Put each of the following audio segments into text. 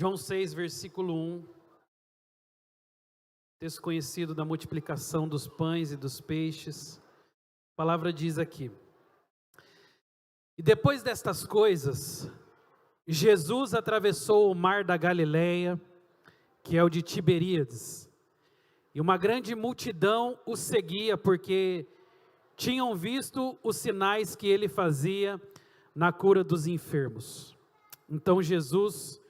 João 6, versículo 1, texto conhecido da multiplicação dos pães e dos peixes. A palavra diz aqui: E depois destas coisas, Jesus atravessou o mar da Galileia, que é o de Tiberíades, e uma grande multidão o seguia, porque tinham visto os sinais que ele fazia na cura dos enfermos. Então Jesus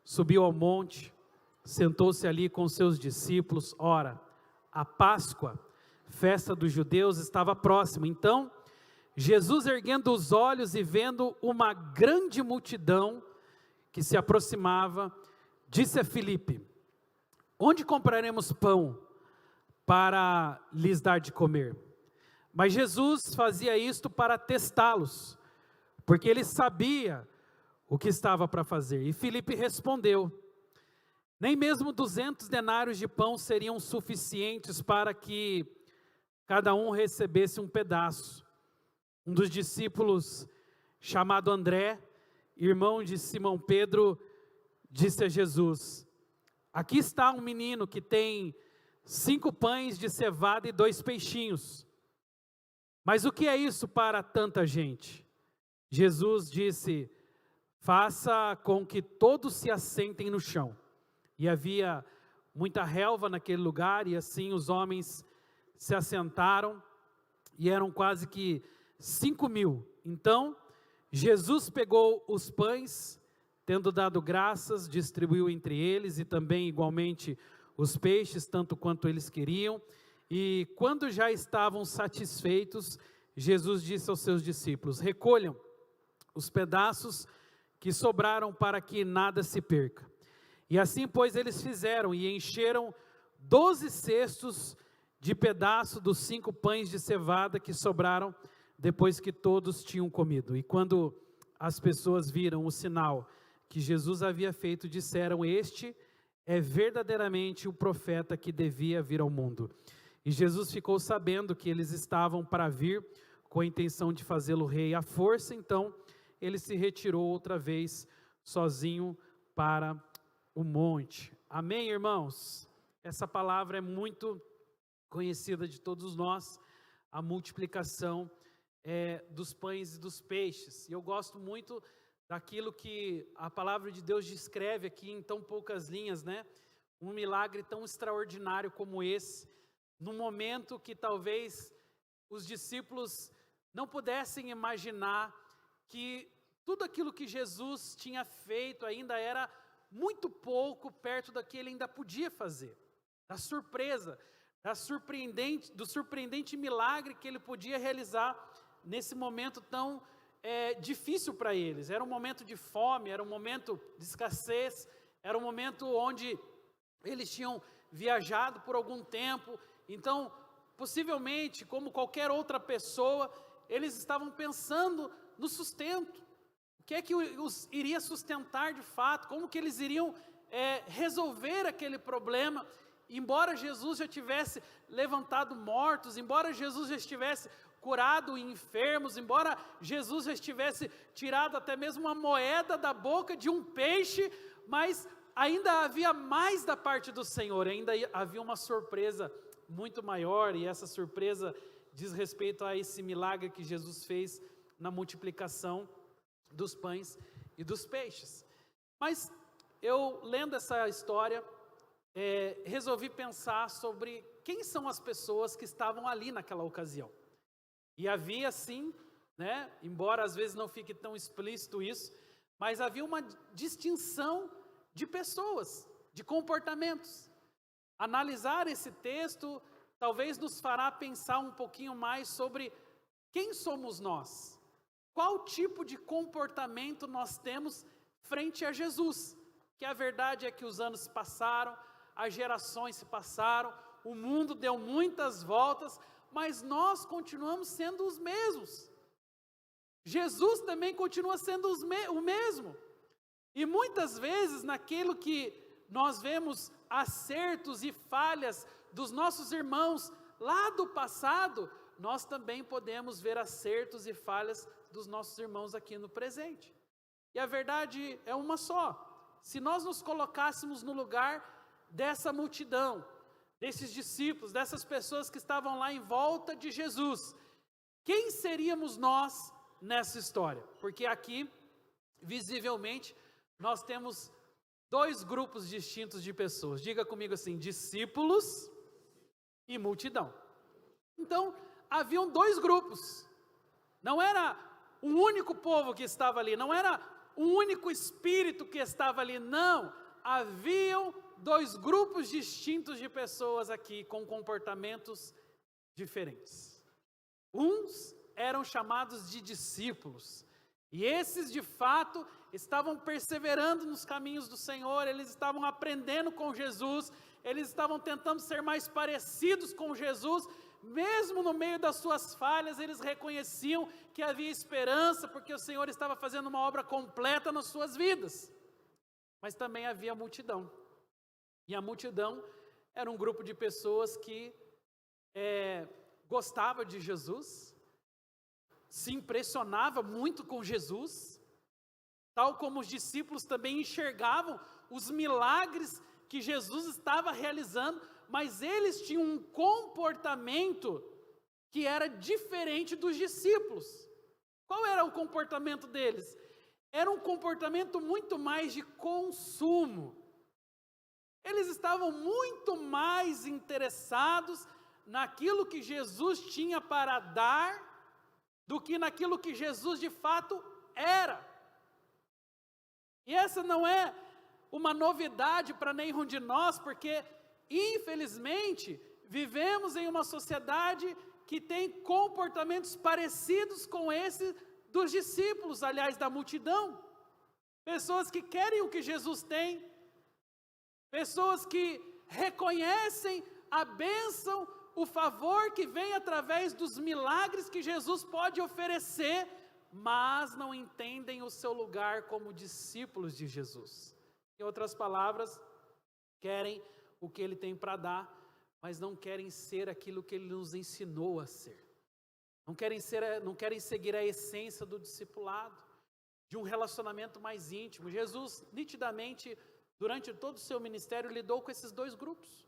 subiu ao monte, sentou-se ali com seus discípulos. Ora, a Páscoa, festa dos judeus, estava próxima. Então Jesus, erguendo os olhos e vendo uma grande multidão que se aproximava, disse a Filipe: Onde compraremos pão para lhes dar de comer? Mas Jesus fazia isto para testá-los, porque ele sabia o que estava para fazer. E Filipe respondeu: Nem mesmo 200 denários de pão seriam suficientes para que cada um recebesse um pedaço. Um dos discípulos, chamado André, irmão de Simão Pedro, disse a Jesus: Aqui está um menino que tem 5 pães de cevada e 2 peixinhos. Mas o que é isso para tanta gente? Jesus disse: Faça com que todos se assentem no chão. E havia muita relva naquele lugar, e assim os homens se assentaram, e eram quase que 5.000. Então Jesus pegou os pães, tendo dado graças, distribuiu entre eles, e também igualmente os peixes, tanto quanto eles queriam. E quando já estavam satisfeitos, Jesus disse aos seus discípulos: Recolham os pedaços que sobraram para que nada se perca. E assim, pois, eles fizeram, e encheram 12 cestos de pedaço dos 5 pães de cevada que sobraram, depois que todos tinham comido. E quando as pessoas viram o sinal que Jesus havia feito, disseram: Este é verdadeiramente o profeta que devia vir ao mundo. E Jesus ficou sabendo que eles estavam para vir, com a intenção de fazê-lo rei à força. Então ele se retirou outra vez, sozinho, para o monte. Amém, irmãos? Essa palavra é muito conhecida de todos nós, a multiplicação dos pães e dos peixes. E eu gosto muito daquilo que a palavra de Deus descreve aqui em tão poucas linhas, né? Um milagre tão extraordinário como esse, num momento que talvez os discípulos não pudessem imaginar que tudo aquilo que Jesus tinha feito ainda era muito pouco perto do que ele ainda podia fazer, da surpresa, do surpreendente milagre que ele podia realizar nesse momento tão difícil para eles. Era um momento de fome, era um momento de escassez, era um momento onde eles tinham viajado por algum tempo. Então, possivelmente, como qualquer outra pessoa, eles estavam pensando no sustento. O que é que os iria sustentar de fato? Como que eles iriam resolver aquele problema? Embora Jesus já tivesse levantado mortos, embora Jesus já estivesse curado enfermos, embora Jesus já estivesse tirado até mesmo uma moeda da boca de um peixe, mas ainda havia mais da parte do Senhor, ainda havia uma surpresa muito maior, e essa surpresa diz respeito a esse milagre que Jesus fez na multiplicação dos pães e dos peixes. Mas eu, lendo essa história, resolvi pensar sobre quem são as pessoas que estavam ali naquela ocasião. E havia sim, né, embora às vezes não fique tão explícito isso, mas havia uma distinção de pessoas, de comportamentos. Analisar esse texto talvez nos fará pensar um pouquinho mais sobre quem somos nós. Qual tipo de comportamento nós temos frente a Jesus? Que a verdade é que os anos se passaram, as gerações se passaram, o mundo deu muitas voltas, mas nós continuamos sendo os mesmos. Jesus também continua sendo o mesmo. E muitas vezes, naquilo que nós vemos acertos e falhas dos nossos irmãos lá do passado, nós também podemos ver acertos e falhas dos nossos irmãos aqui no presente. E a verdade é uma só: se nós nos colocássemos no lugar dessa multidão, desses discípulos, dessas pessoas que estavam lá em volta de Jesus, quem seríamos nós nessa história? Porque aqui, visivelmente, nós temos dois grupos distintos de pessoas. Diga comigo assim: discípulos e multidão. Então, haviam dois grupos. Não era um único povo que estava ali, não era um único espírito que estava ali, não. Haviam dois grupos distintos de pessoas aqui, com comportamentos diferentes. Uns eram chamados de discípulos, e esses de fato estavam perseverando nos caminhos do Senhor, eles estavam aprendendo com Jesus, eles estavam tentando ser mais parecidos com Jesus, mesmo no meio das suas falhas, eles reconheciam que havia esperança, porque o Senhor estava fazendo uma obra completa nas suas vidas. Mas também havia a multidão, e a multidão era um grupo de pessoas que gostava de Jesus, se impressionava muito com Jesus, tal como os discípulos também enxergavam os milagres que Jesus estava realizando, mas eles tinham um comportamento que era diferente dos discípulos. Qual era o comportamento deles? Era um comportamento muito mais de consumo. Eles estavam muito mais interessados naquilo que Jesus tinha para dar do que naquilo que Jesus de fato era. E essa não é uma novidade para nenhum de nós, porque infelizmente vivemos em uma sociedade que tem comportamentos parecidos com esse dos discípulos, aliás, da multidão. Pessoas que querem o que Jesus tem, pessoas que reconhecem a bênção, o favor que vem através dos milagres que Jesus pode oferecer, mas não entendem o seu lugar como discípulos de Jesus. Em outras palavras, querem o que Ele tem para dar, mas não querem ser aquilo que Ele nos ensinou a ser. Não querem seguir a essência do discipulado, de um relacionamento mais íntimo. Jesus, nitidamente, durante todo o seu ministério, lidou com esses dois grupos.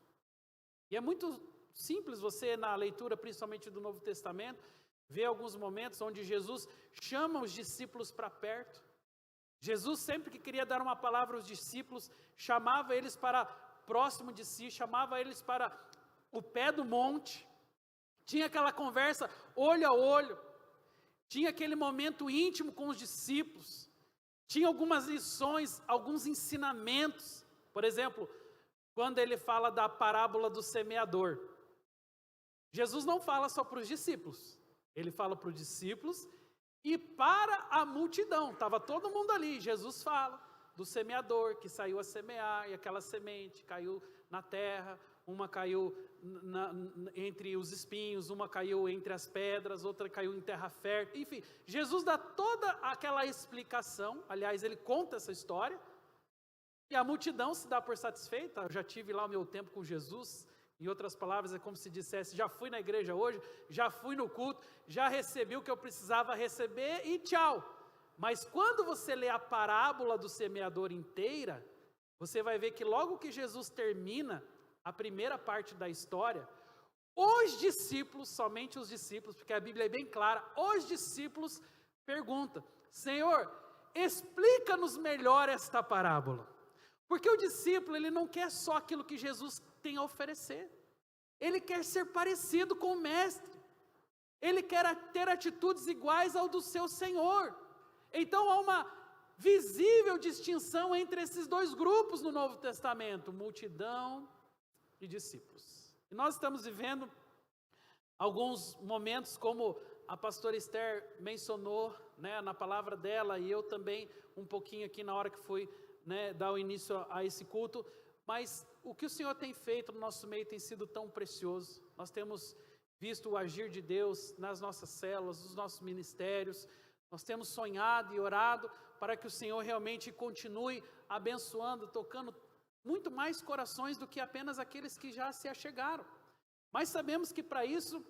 E é muito simples você, na leitura, principalmente do Novo Testamento, ver alguns momentos onde Jesus chama os discípulos para perto. Jesus, sempre que queria dar uma palavra aos discípulos, chamava eles para próximo de si, chamava eles para o pé do monte, tinha aquela conversa olho a olho, tinha aquele momento íntimo com os discípulos, tinha algumas lições, alguns ensinamentos. Por exemplo, quando ele fala da parábola do semeador, Jesus não fala só para os discípulos, ele fala para os discípulos e para a multidão. Estava todo mundo ali. Jesus fala do semeador que saiu a semear, e aquela semente caiu na terra, uma caiu entre os espinhos, uma caiu entre as pedras, outra caiu em terra fértil. Enfim, Jesus dá toda aquela explicação. Aliás, ele conta essa história, e a multidão se dá por satisfeita. Eu já tive lá o meu tempo com Jesus. Em outras palavras, é como se dissesse: já fui na igreja hoje, já fui no culto, já recebi o que eu precisava receber e tchau. Mas quando você lê a parábola do semeador inteira, você vai ver que logo que Jesus termina a primeira parte da história, os discípulos, somente os discípulos, porque a Bíblia é bem clara, os discípulos perguntam: Senhor, explica-nos melhor esta parábola. Porque o discípulo, ele não quer só aquilo que Jesus tem a oferecer. Ele quer ser parecido com o mestre. Ele quer ter atitudes iguais ao do seu Senhor. Então há uma visível distinção entre esses dois grupos no Novo Testamento, multidão e discípulos. E nós estamos vivendo alguns momentos, como a pastora Esther mencionou, na palavra dela, e eu também um pouquinho aqui na hora que fui dar o início a esse culto. Mas o que o Senhor tem feito no nosso meio tem sido tão precioso. Nós temos visto o agir de Deus nas nossas células, nos nossos ministérios. Nós temos sonhado e orado para que o Senhor realmente continue abençoando, tocando muito mais corações do que apenas aqueles que já se achegaram. Mas sabemos que para isso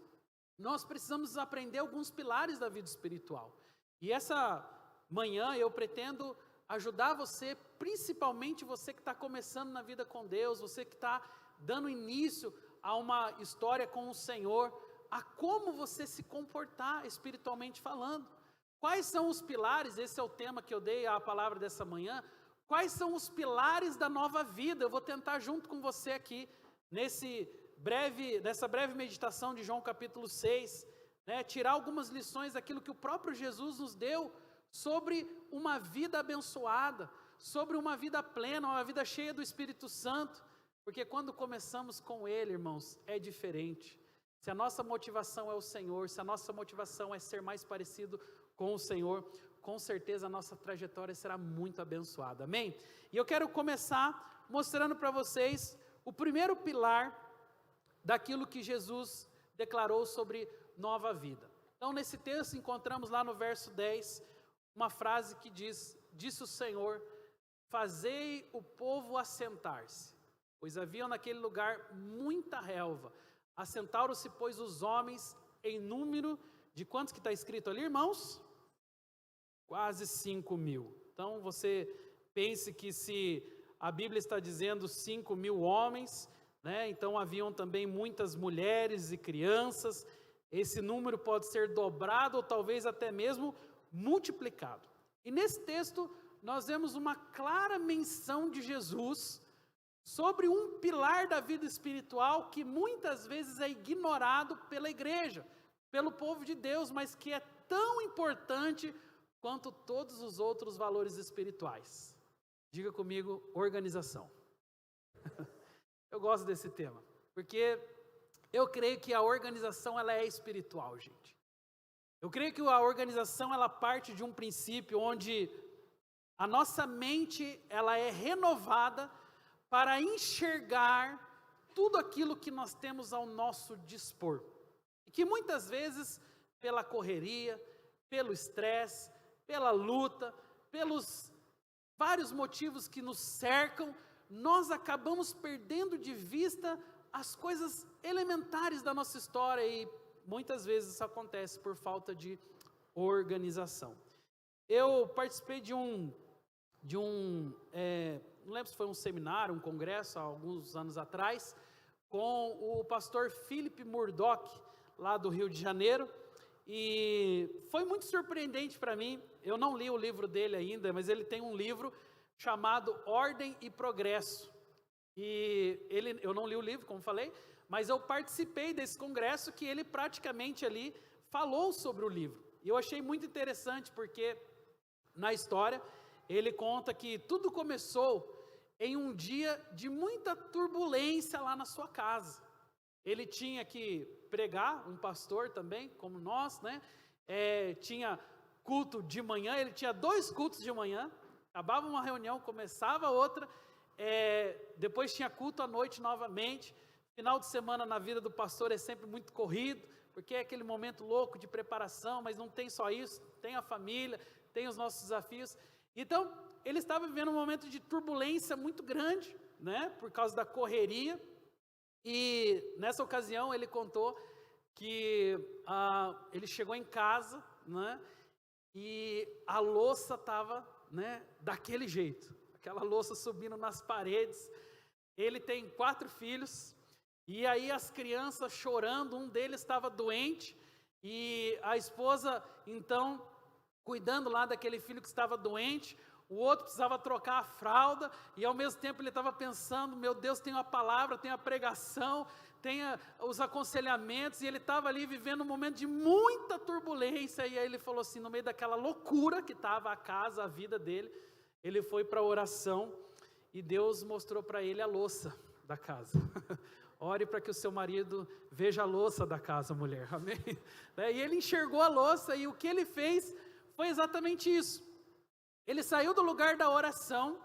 nós precisamos aprender alguns pilares da vida espiritual. E essa manhã eu pretendo ajudar você, principalmente você que está começando na vida com Deus, você que está dando início a uma história com o Senhor, a como você se comportar espiritualmente falando. Quais são os pilares? Esse é o tema que eu dei a palavra dessa manhã. Quais são os pilares da nova vida? Eu vou tentar junto com você aqui, nessa breve meditação de João capítulo 6, tirar algumas lições daquilo que o próprio Jesus nos deu sobre uma vida abençoada, sobre uma vida plena, uma vida cheia do Espírito Santo, porque quando começamos com Ele, irmãos, é diferente. Se a nossa motivação é o Senhor, se a nossa motivação é ser mais parecido com o Senhor, com certeza a nossa trajetória será muito abençoada, amém? E eu quero começar mostrando para vocês o primeiro pilar daquilo que Jesus declarou sobre nova vida. Então nesse texto encontramos lá no verso 10, uma frase que diz: disse o Senhor, fazei o povo assentar-se, pois havia naquele lugar muita relva. Assentaram-se, pois, os homens em número de quantos que está escrito ali, irmãos? Quase 5.000. Então você pense que se a Bíblia está dizendo 5.000 homens, então haviam também muitas mulheres e crianças. Esse número pode ser dobrado ou talvez até mesmo multiplicado. E nesse texto nós vemos uma clara menção de Jesus sobre um pilar da vida espiritual que muitas vezes é ignorado pela igreja, pelo povo de Deus, mas que é tão importante quanto todos os outros valores espirituais. Diga comigo, organização. Eu gosto desse tema, porque eu creio que a organização ela é espiritual, gente. Eu creio que a organização ela parte de um princípio onde a nossa mente ela é renovada para enxergar tudo aquilo que nós temos ao nosso dispor. E que muitas vezes, pela correria, pelo estresse, pela luta, pelos vários motivos que nos cercam, nós acabamos perdendo de vista as coisas elementares da nossa história e muitas vezes isso acontece por falta de organização. Eu participei de um não lembro se foi um seminário, um congresso, há alguns anos atrás, com o pastor Philip Murdock, lá do Rio de Janeiro, e foi muito surpreendente para mim. Eu não li o livro dele ainda, mas ele tem um livro chamado Ordem e Progresso, e eu não li o livro, como falei, mas eu participei desse congresso que ele praticamente ali falou sobre o livro, e eu achei muito interessante porque na história ele conta que tudo começou em um dia de muita turbulência lá na sua casa. Ele tinha que pregar, um pastor também, como nós, tinha culto de manhã, ele tinha 2 cultos de manhã, acabava uma reunião, começava outra, depois tinha culto à noite novamente. Final de semana na vida do pastor é sempre muito corrido, porque é aquele momento louco de preparação, mas não tem só isso, tem a família, tem os nossos desafios. Então, ele estava vivendo um momento de turbulência muito grande, por causa da correria, e nessa ocasião ele contou que ele chegou em casa, e a louça estava, daquele jeito, aquela louça subindo nas paredes. Ele tem 4 filhos, e aí as crianças chorando, um deles estava doente, e a esposa, então, cuidando lá daquele filho que estava doente, o outro precisava trocar a fralda, e ao mesmo tempo ele estava pensando, meu Deus, tem a palavra, tem a pregação, tem os aconselhamentos, e ele estava ali vivendo um momento de muita turbulência, e aí ele falou assim, no meio daquela loucura que estava a casa, a vida dele, ele foi para a oração, e Deus mostrou para ele a louça da casa. Ore para que o seu marido veja a louça da casa, mulher, amém? E ele enxergou a louça, e o que ele fez foi exatamente isso. Ele saiu do lugar da oração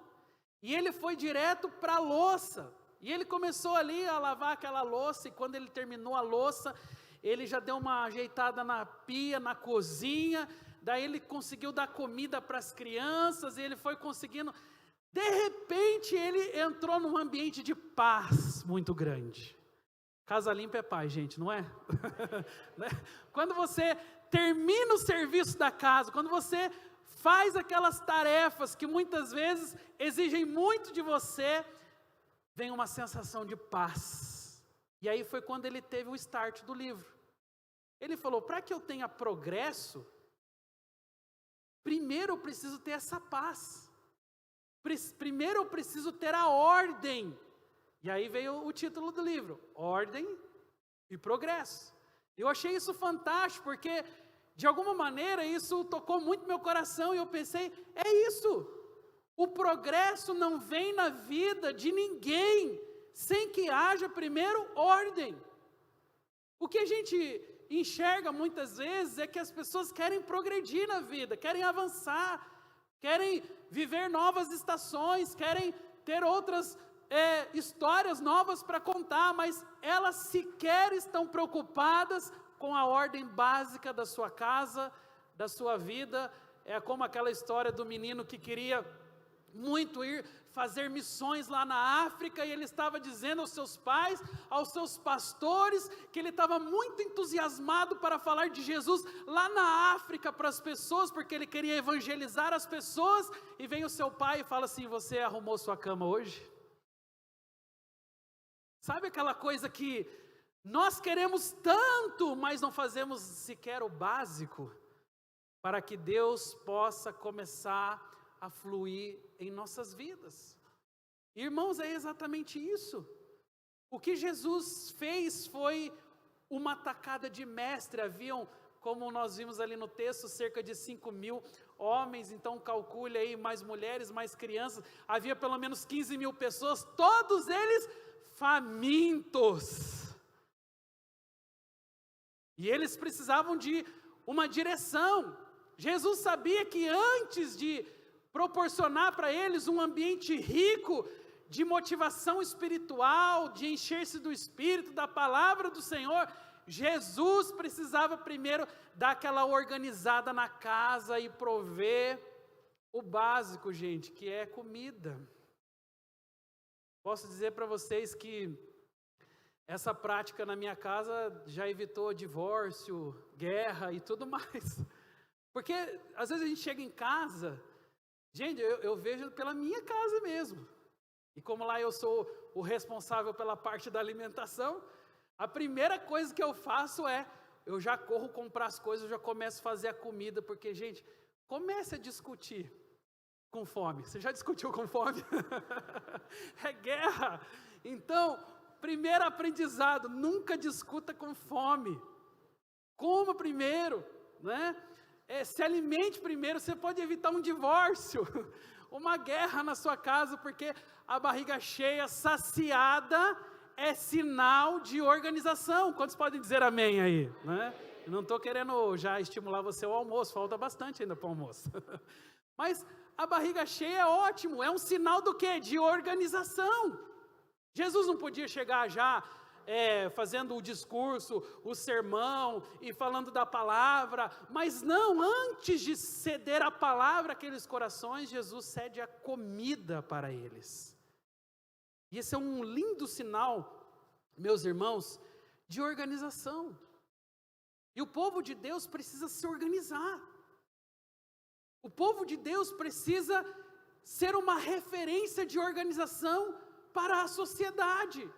e ele foi direto para a louça. E ele começou ali a lavar aquela louça, e quando ele terminou a louça, ele já deu uma ajeitada na pia, na cozinha, daí ele conseguiu dar comida para as crianças, e ele foi conseguindo. De repente ele entrou num ambiente de paz muito grande. Casa limpa é paz, gente, não é? Quando você termina o serviço da casa, quando você faz aquelas tarefas que muitas vezes exigem muito de você, vem uma sensação de paz. E aí foi quando ele teve o start do livro. Ele falou, para que eu tenha progresso, primeiro eu preciso ter essa paz. Primeiro eu preciso ter a ordem. E aí veio o título do livro, Ordem e Progresso. Eu achei isso fantástico, porque de alguma maneira isso tocou muito meu coração, e eu pensei, é isso. O progresso não vem na vida de ninguém, sem que haja primeiro ordem. O que a gente enxerga muitas vezes é que as pessoas querem progredir na vida, querem avançar, querem viver novas estações, querem ter outras histórias novas para contar, mas elas sequer estão preocupadas com a ordem básica da sua casa, da sua vida. É como aquela história do menino que queria muito ir fazer missões lá na África, e ele estava dizendo aos seus pais, aos seus pastores, que ele estava muito entusiasmado para falar de Jesus lá na África para as pessoas, porque ele queria evangelizar as pessoas, e vem o seu pai e fala assim, você arrumou sua cama hoje? Sabe aquela coisa que nós queremos tanto, mas não fazemos sequer o básico, para que Deus possa começar a fluir em nossas vidas. Irmãos, é exatamente isso. O que Jesus fez foi uma tacada de mestre. Haviam, como nós vimos ali no texto, cerca de 5.000 homens, então calcule aí, mais mulheres, mais crianças, havia pelo menos 15.000 pessoas, todos eles famintos. E eles precisavam de uma direção. Jesus sabia que antes de proporcionar para eles um ambiente rico de motivação espiritual, de encher-se do Espírito, da palavra do Senhor, Jesus precisava primeiro dar aquela organizada na casa e prover o básico, gente, que é comida. Posso dizer para vocês que essa prática na minha casa já evitou divórcio, guerra e tudo mais. Porque às vezes a gente chega em casa, gente, eu vejo pela minha casa mesmo. E como lá eu sou o responsável pela parte da alimentação, a primeira coisa que eu faço eu já corro comprar as coisas, eu já começo a fazer a comida, porque, gente, comece a discutir com fome. Você já discutiu com fome? É guerra. Então, primeiro aprendizado, nunca discuta com fome. Coma primeiro, né? Se alimente primeiro, você pode evitar um divórcio, uma guerra na sua casa, porque a barriga cheia, saciada, é sinal de organização. Quantos podem dizer amém aí? Né? Eu não estou querendo já estimular você ao almoço, falta bastante ainda para o almoço. Mas a barriga cheia é ótimo, é um sinal do quê? De organização. Jesus não podia chegar já fazendo o discurso, o sermão e falando da palavra, mas não, antes de ceder a palavra àqueles corações, Jesus cede a comida para eles. E esse é um lindo sinal, meus irmãos, de organização. E o povo de Deus precisa se organizar. O povo de Deus precisa ser uma referência de organização para a sociedade.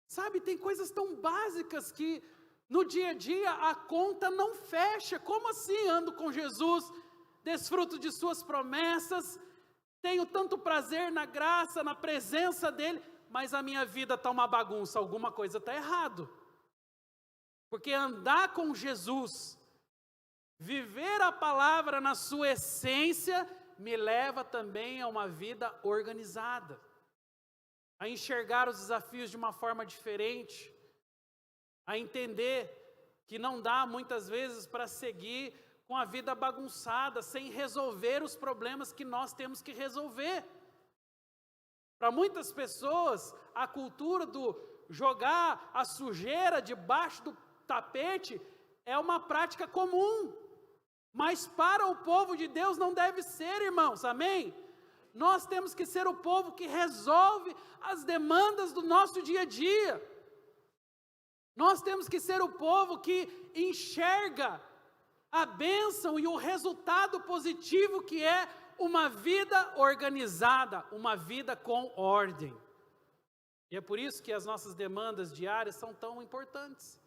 Sabe, tem coisas tão básicas que no dia a dia a conta não fecha. Como assim? Ando com Jesus, desfruto de suas promessas, tenho tanto prazer na graça, na presença dEle, mas a minha vida está uma bagunça, alguma coisa está errado. Porque andar com Jesus, viver a palavra na sua essência, me leva também a uma vida organizada, a enxergar os desafios de uma forma diferente, a entender que não dá muitas vezes para seguir com a vida bagunçada, sem resolver os problemas que nós temos que resolver. Para muitas pessoas, a cultura do jogar a sujeira debaixo do tapete é uma prática comum, mas para o povo de Deus não deve ser, irmãos, amém? Nós temos que ser o povo que resolve as demandas do nosso dia a dia. Nós temos que ser o povo que enxerga a bênção e o resultado positivo que é uma vida organizada, uma vida com ordem. E é por isso que as nossas demandas diárias são tão importantes.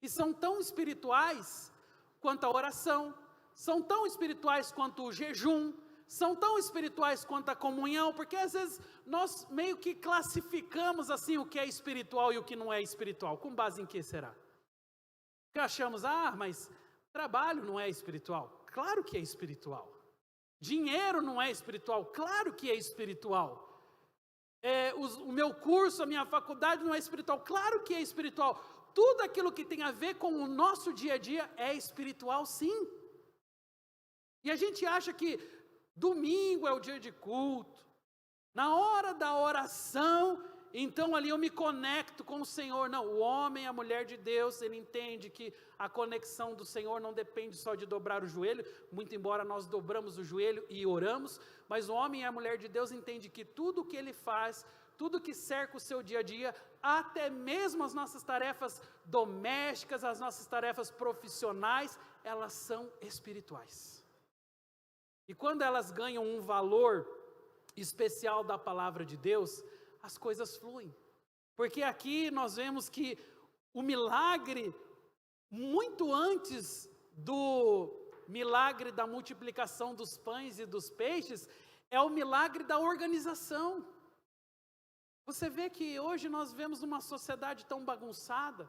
E são tão espirituais quanto a oração, são tão espirituais quanto o jejum, são tão espirituais quanto a comunhão, porque às vezes nós meio que classificamos assim o que é espiritual e o que não é espiritual. Com base em que será? Porque achamos, mas trabalho não é espiritual. Claro que é espiritual. Dinheiro não é espiritual. Claro que é espiritual. O meu curso, a minha faculdade não é espiritual. Claro que é espiritual. Tudo aquilo que tem a ver com o nosso dia a dia é espiritual, sim. E a gente acha que domingo é o dia de culto, na hora da oração, então ali eu me conecto com o Senhor. Não, o homem, a mulher de Deus, ele entende que a conexão do Senhor não depende só de dobrar o joelho, muito embora nós dobramos o joelho e oramos, mas o homem e a mulher de Deus entende que tudo o que ele faz, tudo que cerca o seu dia a dia, até mesmo as nossas tarefas domésticas, as nossas tarefas profissionais, elas são espirituais. E quando elas ganham um valor especial da palavra de Deus, as coisas fluem. Porque aqui nós vemos que o milagre, muito antes do milagre da multiplicação dos pães e dos peixes, é o milagre da organização. Você vê que hoje nós vivemos numa sociedade tão bagunçada,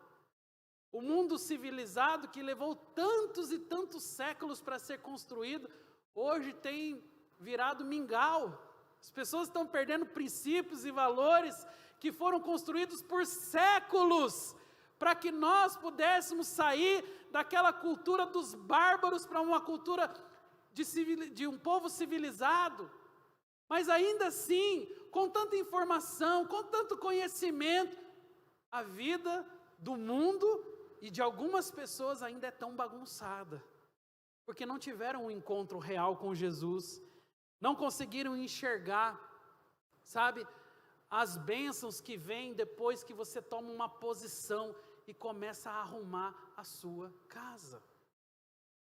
o mundo civilizado que levou tantos e tantos séculos para ser construído, hoje tem virado mingau. As pessoas estão perdendo princípios e valores que foram construídos por séculos, para que nós pudéssemos sair daquela cultura dos bárbaros para uma cultura de um povo civilizado. Mas ainda assim, com tanta informação, com tanto conhecimento, a vida do mundo e de algumas pessoas ainda é tão bagunçada, porque não tiveram um encontro real com Jesus, não conseguiram enxergar, sabe, as bênçãos que vêm depois que você toma uma posição e começa a arrumar a sua casa.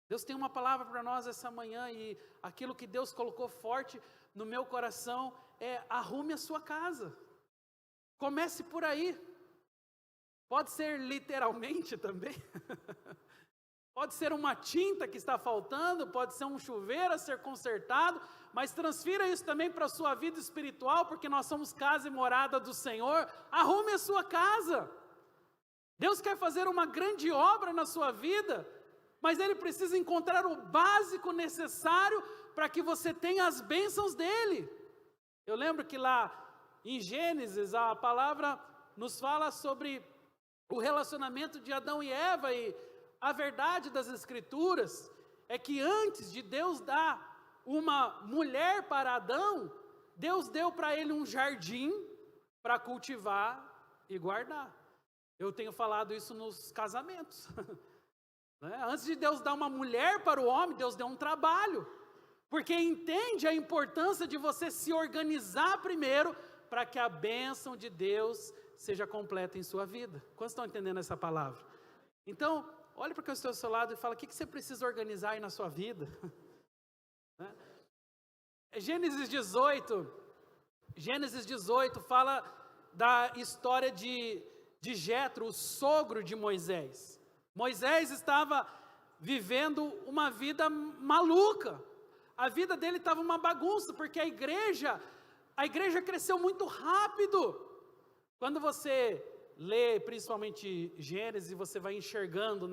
Deus tem uma palavra para nós essa manhã, e aquilo que Deus colocou forte no meu coração é: arrume a sua casa. Comece por aí. Pode ser literalmente também. Pode ser uma tinta que está faltando, pode ser um chuveiro a ser consertado, mas transfira isso também para a sua vida espiritual, porque nós somos casa e morada do Senhor. Arrume a sua casa. Deus quer fazer uma grande obra na sua vida, mas Ele precisa encontrar o básico necessário para que você tenha as bênçãos dEle. Eu lembro que lá em Gênesis, a palavra nos fala sobre o relacionamento de Adão e Eva, e a verdade das Escrituras é que antes de Deus dar uma mulher para Adão, Deus deu para ele um jardim para cultivar e guardar. Eu tenho falado isso nos casamentos. Antes de Deus dar uma mulher para o homem, Deus deu um trabalho, porque entende a importância de você se organizar primeiro, para que a bênção de Deus seja completa em sua vida. Quantos estão entendendo essa palavra? Então, olhe para quem está ao seu lado e fala: o que você precisa organizar aí na sua vida? Gênesis 18 fala da história de Jetro, o sogro de Moisés. Moisés estava vivendo uma vida maluca. A vida dele estava uma bagunça, porque a igreja cresceu muito rápido. Quando você lê principalmente Gênesis, você vai enxergando,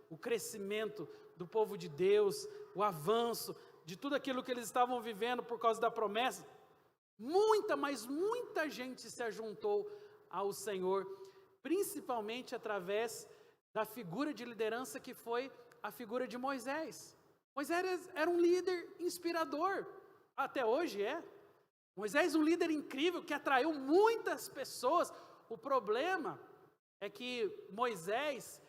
o crescimento do povo de Deus, o avanço de tudo aquilo que eles estavam vivendo por causa da promessa. Mas muita gente se ajuntou ao Senhor, principalmente através da figura de liderança que foi a figura de Moisés. Moisés era um líder inspirador, até hoje é. Moisés, um líder incrível que atraiu muitas pessoas. O problema é que Moisés,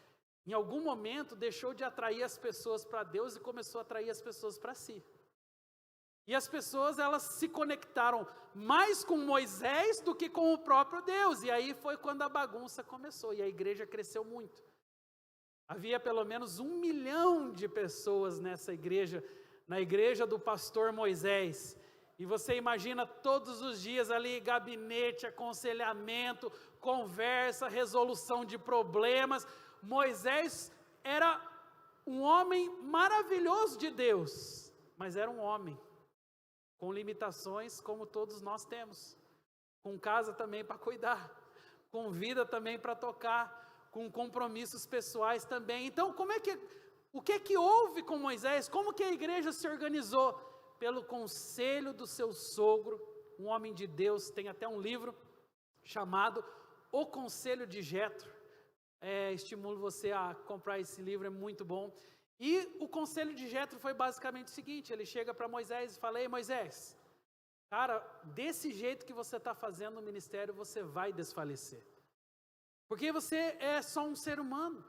em algum momento, deixou de atrair as pessoas para Deus e começou a atrair as pessoas para si. E as pessoas, elas se conectaram mais com Moisés do que com o próprio Deus. E aí foi quando a bagunça começou, e a igreja cresceu muito. Havia pelo menos 1 milhão de pessoas nessa igreja, na igreja do pastor Moisés. E você imagina todos os dias ali, gabinete, aconselhamento, conversa, resolução de problemas. Moisés era um homem maravilhoso de Deus, mas era um homem com limitações como todos nós temos, com casa também para cuidar, com vida também para tocar, com compromissos pessoais também. Então, o que é que houve com Moisés? Como que a igreja se organizou? Pelo conselho do seu sogro, um homem de Deus. Tem até um livro chamado O Conselho de Jetro. Estimulo você a comprar esse livro, é muito bom. E o conselho de Jetro foi basicamente o seguinte: ele chega para Moisés e fala: ei, Moisés, cara, desse jeito que você está fazendo no ministério, você vai desfalecer. Porque você é só um ser humano.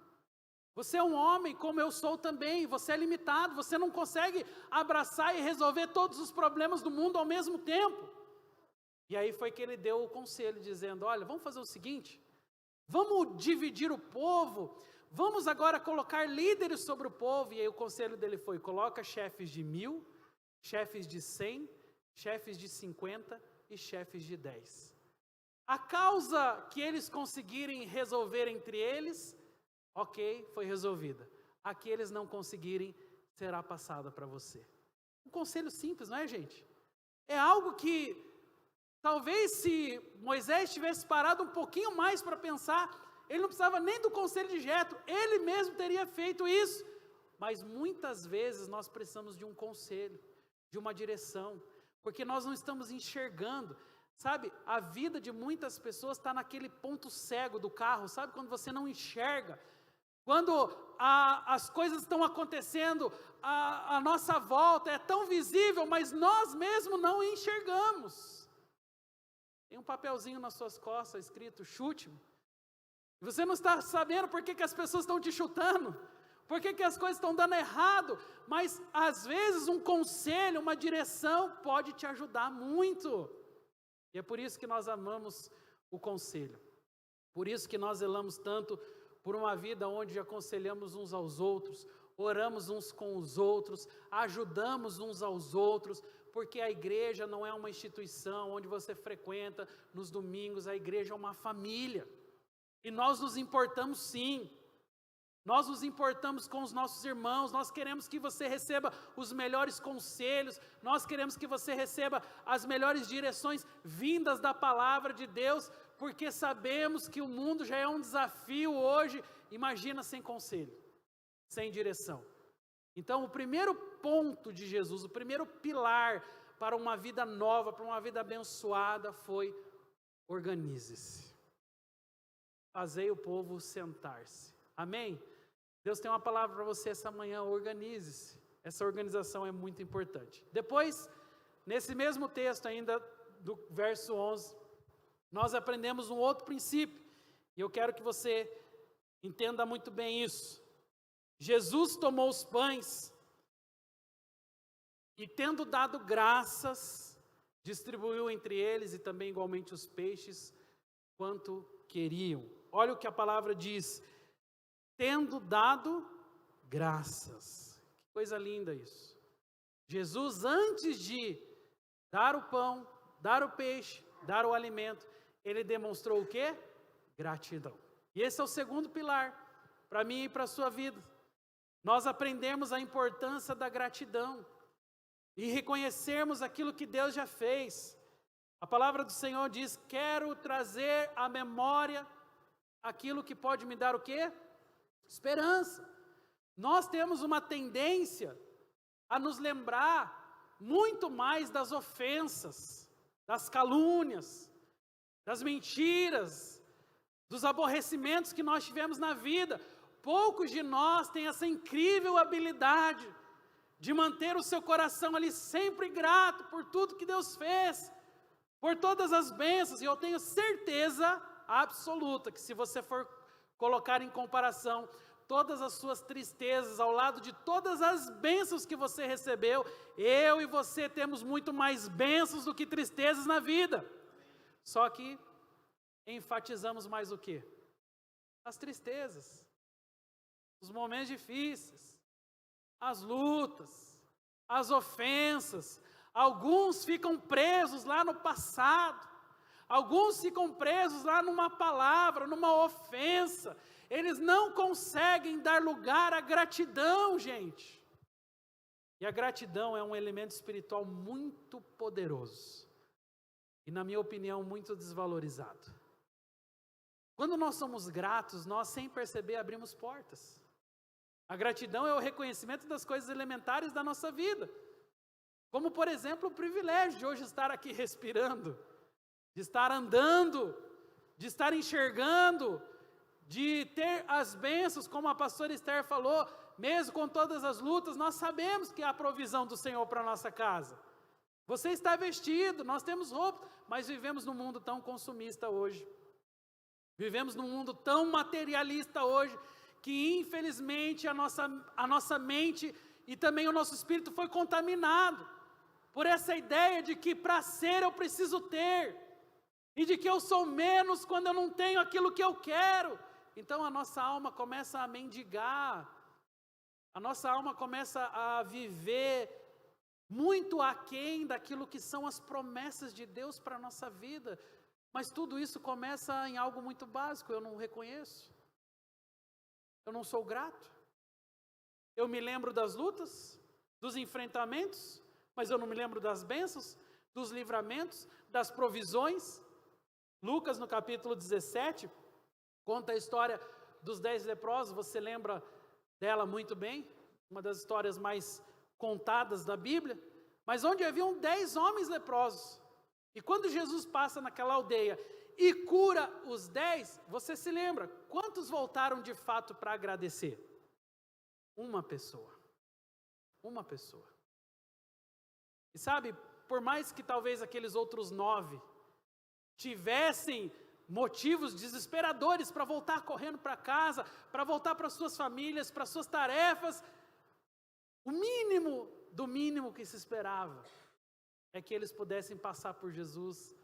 Você é um homem como eu sou também, você é limitado, você não consegue abraçar e resolver todos os problemas do mundo ao mesmo tempo. E aí foi que ele deu o conselho, dizendo: olha, vamos fazer o seguinte, vamos dividir o povo, vamos agora colocar líderes sobre o povo. E aí o conselho dele foi: coloca chefes de 1000, chefes de 100, chefes de 50 e chefes de 10. A causa que eles conseguirem resolver entre eles, ok, foi resolvida. A que eles não conseguirem, será passada para você. Um conselho simples, não é, gente? É algo que, talvez se Moisés tivesse parado um pouquinho mais para pensar, ele não precisava nem do conselho de Jetro, ele mesmo teria feito isso. Mas muitas vezes nós precisamos de um conselho, de uma direção, porque nós não estamos enxergando. Sabe, a vida de muitas pessoas está naquele ponto cego do carro, sabe, quando você não enxerga. Quando as coisas estão acontecendo, a nossa volta é tão visível, mas nós mesmos não enxergamos. Tem um papelzinho nas suas costas escrito: chute-me. E você não está sabendo por que as pessoas estão te chutando, por que as coisas estão dando errado, mas às vezes um conselho, uma direção pode te ajudar muito. E é por isso que nós amamos o conselho, por isso que nós zelamos tanto por uma vida onde aconselhamos uns aos outros, oramos uns com os outros, ajudamos uns aos outros, porque a igreja não é uma instituição onde você frequenta nos domingos, a igreja é uma família, e nós nos importamos sim, nós nos importamos com os nossos irmãos, nós queremos que você receba os melhores conselhos, nós queremos que você receba as melhores direções vindas da palavra de Deus, porque sabemos que o mundo já é um desafio hoje. Imagina sem conselho, sem direção. Então o primeiro ponto de Jesus, o primeiro pilar para uma vida nova, para uma vida abençoada foi: organize-se, fazei o povo sentar-se. Amém? Deus tem uma palavra para você essa manhã: organize-se. Essa organização é muito importante. Depois, nesse mesmo texto ainda, do verso 11, nós aprendemos um outro princípio, e eu quero que você entenda muito bem isso. Jesus tomou os pães, e tendo dado graças, distribuiu entre eles, e também igualmente os peixes, quanto queriam. Olha o que a palavra diz: tendo dado graças. Que coisa linda isso. Jesus, antes de dar o pão, dar o peixe, dar o alimento, ele demonstrou o quê? Gratidão. E esse é o segundo pilar, para mim e para a sua vida. Nós aprendemos a importância da gratidão, e reconhecermos aquilo que Deus já fez. A palavra do Senhor diz: quero trazer à memória aquilo que pode me dar o quê? Esperança. Nós temos uma tendência a nos lembrar muito mais das ofensas, das calúnias, das mentiras, dos aborrecimentos que nós tivemos na vida. Poucos de nós têm essa incrível habilidade de manter o seu coração ali sempre grato por tudo que Deus fez, por todas as bênçãos. E eu tenho certeza absoluta que se você for colocar em comparação todas as suas tristezas ao lado de todas as bênçãos que você recebeu, eu e você temos muito mais bênçãos do que tristezas na vida. Só que enfatizamos mais o quê? As tristezas. os momentos difíceis, as lutas, as ofensas. Alguns ficam presos lá no passado, alguns ficam presos lá numa palavra, numa ofensa. Eles não conseguem dar lugar à gratidão, gente. E a gratidão é um elemento espiritual muito poderoso e, na minha opinião, muito desvalorizado. Quando nós somos gratos, nós, sem perceber, abrimos portas. A gratidão é o reconhecimento das coisas elementares da nossa vida. Como, por exemplo, o privilégio de hoje estar aqui respirando, de estar andando, de estar enxergando, de ter as bênçãos, como a pastora Esther falou, mesmo com todas as lutas, nós sabemos que há provisão do Senhor para a nossa casa. Você está vestido, nós temos roupa, mas vivemos num mundo tão consumista hoje. Vivemos num mundo tão materialista hoje, que infelizmente a nossa mente e também o nosso espírito foi contaminado por essa ideia de que para ser eu preciso ter, e de que eu sou menos quando eu não tenho aquilo que eu quero. Então a nossa alma começa a mendigar, a nossa alma começa a viver muito aquém daquilo que são as promessas de Deus para a nossa vida. Mas tudo isso começa em algo muito básico: eu não reconheço, eu não sou grato. Eu me lembro das lutas, dos enfrentamentos, mas eu não me lembro das bênçãos, dos livramentos, das provisões. Lucas, no capítulo 17, conta a história dos 10 leprosos. Você lembra dela muito bem? Uma das histórias mais contadas da Bíblia. Mas onde haviam 10 homens leprosos. E quando Jesus passa naquela aldeia e cura os 10, você se lembra, quantos voltaram de fato para agradecer? Uma pessoa. Uma pessoa. E sabe, por mais que talvez aqueles outros 9 tivessem motivos desesperadores para voltar correndo para casa, para voltar para suas famílias, para suas tarefas, o mínimo do mínimo que se esperava é que eles pudessem passar por Jesus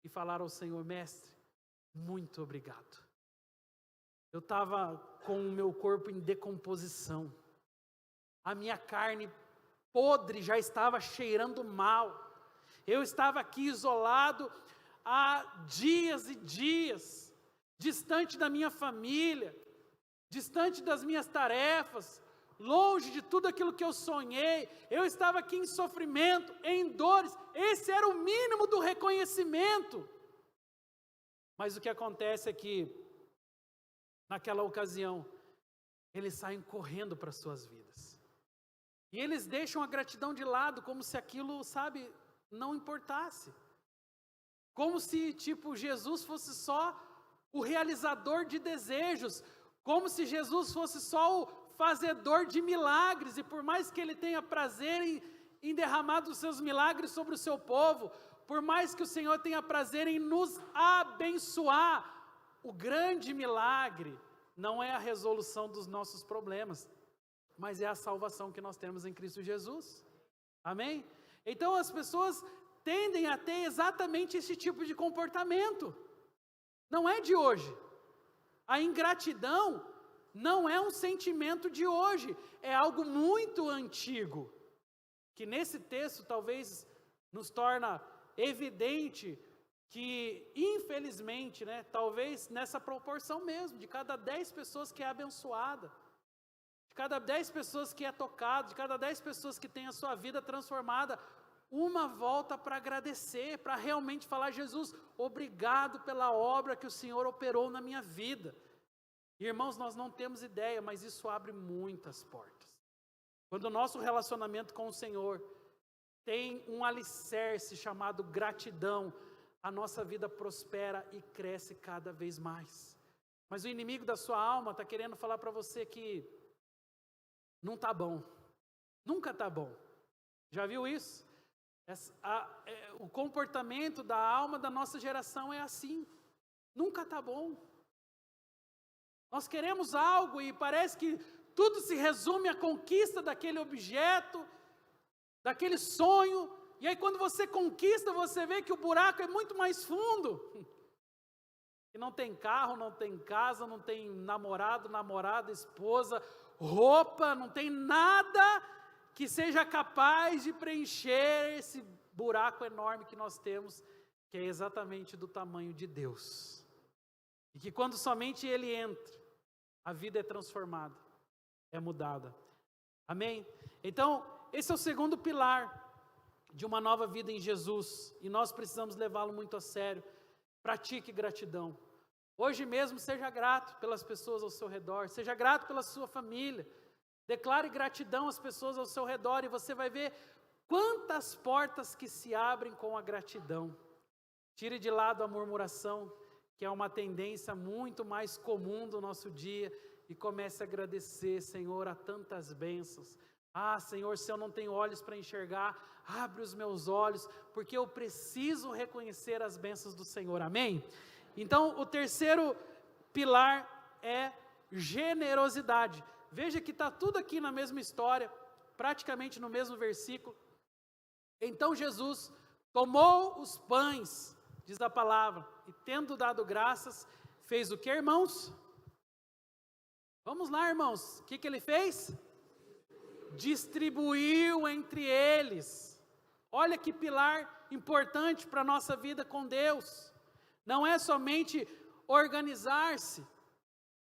e falar ao Senhor: mestre, muito obrigado. Eu estava com o meu corpo em decomposição, a minha carne podre já estava cheirando mal, eu estava aqui isolado há dias e dias, distante da minha família, distante das minhas tarefas, longe de tudo aquilo que eu sonhei. Eu estava aqui em sofrimento, em dores. Esse era o mínimo do reconhecimento. Mas o que acontece é que, naquela ocasião, eles saem correndo para suas vidas. E eles deixam a gratidão de lado, como se aquilo, sabe, não importasse. Como se, Jesus fosse só o realizador de desejos. Como se Jesus fosse só o fazedor de milagres. E por mais que Ele tenha prazer em derramar os seus milagres sobre o seu povo, por mais que o Senhor tenha prazer em nos abençoar, o grande milagre não é a resolução dos nossos problemas, mas é a salvação que nós temos em Cristo Jesus. Amém? Então as pessoas tendem a ter exatamente esse tipo de comportamento. Não é de hoje. A ingratidão não é um sentimento de hoje, é algo muito antigo, que nesse texto talvez nos torna evidente que, infelizmente, talvez nessa proporção mesmo, de cada 10 pessoas que é abençoada, de cada 10 pessoas que é tocada, de cada 10 pessoas que tem a sua vida transformada, uma volta para agradecer, para realmente falar: Jesus, obrigado pela obra que o Senhor operou na minha vida. Irmãos, nós não temos ideia, mas isso abre muitas portas. Quando o nosso relacionamento com o Senhor tem um alicerce chamado gratidão, a nossa vida prospera e cresce cada vez mais. Mas o inimigo da sua alma está querendo falar para você que não está bom, nunca está bom. Já viu isso? O comportamento da alma da nossa geração é assim, nunca está bom. Nós queremos algo e parece que tudo se resume à conquista daquele objeto, daquele sonho, e aí quando você conquista, você vê que o buraco é muito mais fundo. que não tem carro, não tem casa, não tem namorado, namorada, esposa, roupa, não tem nada que seja capaz de preencher esse buraco enorme que nós temos, que é exatamente do tamanho de Deus. E que quando somente Ele entra, a vida é transformada, é mudada. Amém? Então, esse é o segundo pilar de uma nova vida em Jesus, e nós precisamos levá-lo muito a sério. Pratique gratidão. Hoje mesmo seja grato pelas pessoas ao seu redor, seja grato pela sua família, declare gratidão às pessoas ao seu redor, e você vai ver quantas portas que se abrem com a gratidão. Tire de lado a murmuração, que é uma tendência muito mais comum do nosso dia, e comece a agradecer, Senhor, a tantas bênçãos. Ah, Senhor, se eu não tenho olhos para enxergar, abre os meus olhos, porque eu preciso reconhecer as bênçãos do Senhor, amém? Então, o terceiro pilar é generosidade. Veja que está tudo aqui na mesma história, praticamente no mesmo versículo. Então Jesus tomou os pães, diz a palavra, e tendo dado graças, fez o que, irmãos? Vamos lá, irmãos, o que ele fez? Distribuiu entre eles. Olha que pilar importante para a nossa vida com Deus. Não é somente organizar-se,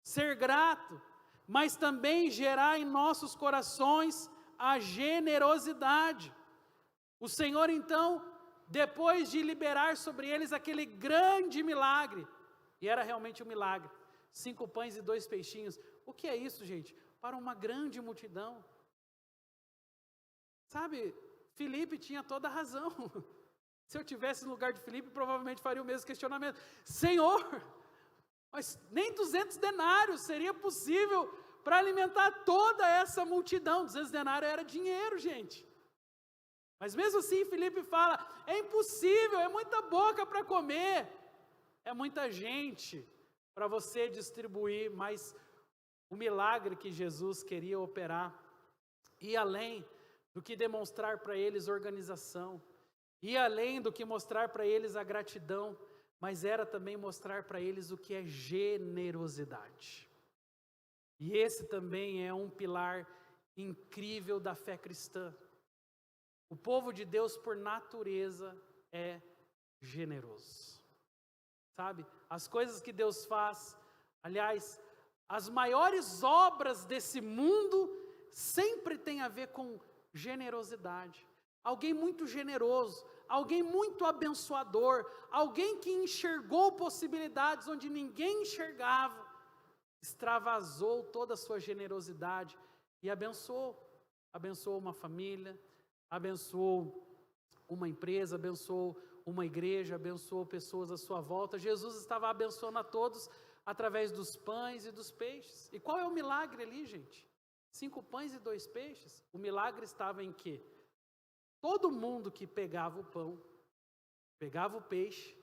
ser grato, mas também gerar em nossos corações a generosidade. O Senhor então, depois de liberar sobre eles aquele grande milagre, e era realmente um milagre, 5 pães e 2 peixinhos. O que é isso, gente? Para uma grande multidão. Sabe, Filipe tinha toda a razão. Se eu tivesse no lugar de Filipe, provavelmente faria o mesmo questionamento. Senhor, mas nem 200 denários seria possível para alimentar toda essa multidão. 200 denários era dinheiro, gente. Mas mesmo assim, Filipe fala, é impossível, é muita boca para comer. É muita gente para você distribuir, mas o milagre que Jesus queria operar, e além do que demonstrar para eles organização, e além do que mostrar para eles a gratidão, mas era também mostrar para eles o que é generosidade. E esse também é um pilar incrível da fé cristã. O povo de Deus, por natureza, é generoso. Sabe? As coisas que Deus faz, aliás, as maiores obras desse mundo sempre têm a ver com generosidade. Alguém muito generoso, alguém muito abençoador, alguém que enxergou possibilidades onde ninguém enxergava, extravasou toda a sua generosidade e abençoou uma família, abençoou uma empresa, abençoou uma igreja, abençoou pessoas à sua volta. Jesus estava abençoando a todos através dos pães e dos peixes. E qual é o milagre ali, gente? 5 pães e 2 peixes. O milagre estava em quê? Todo mundo que pegava o pão, pegava o peixe,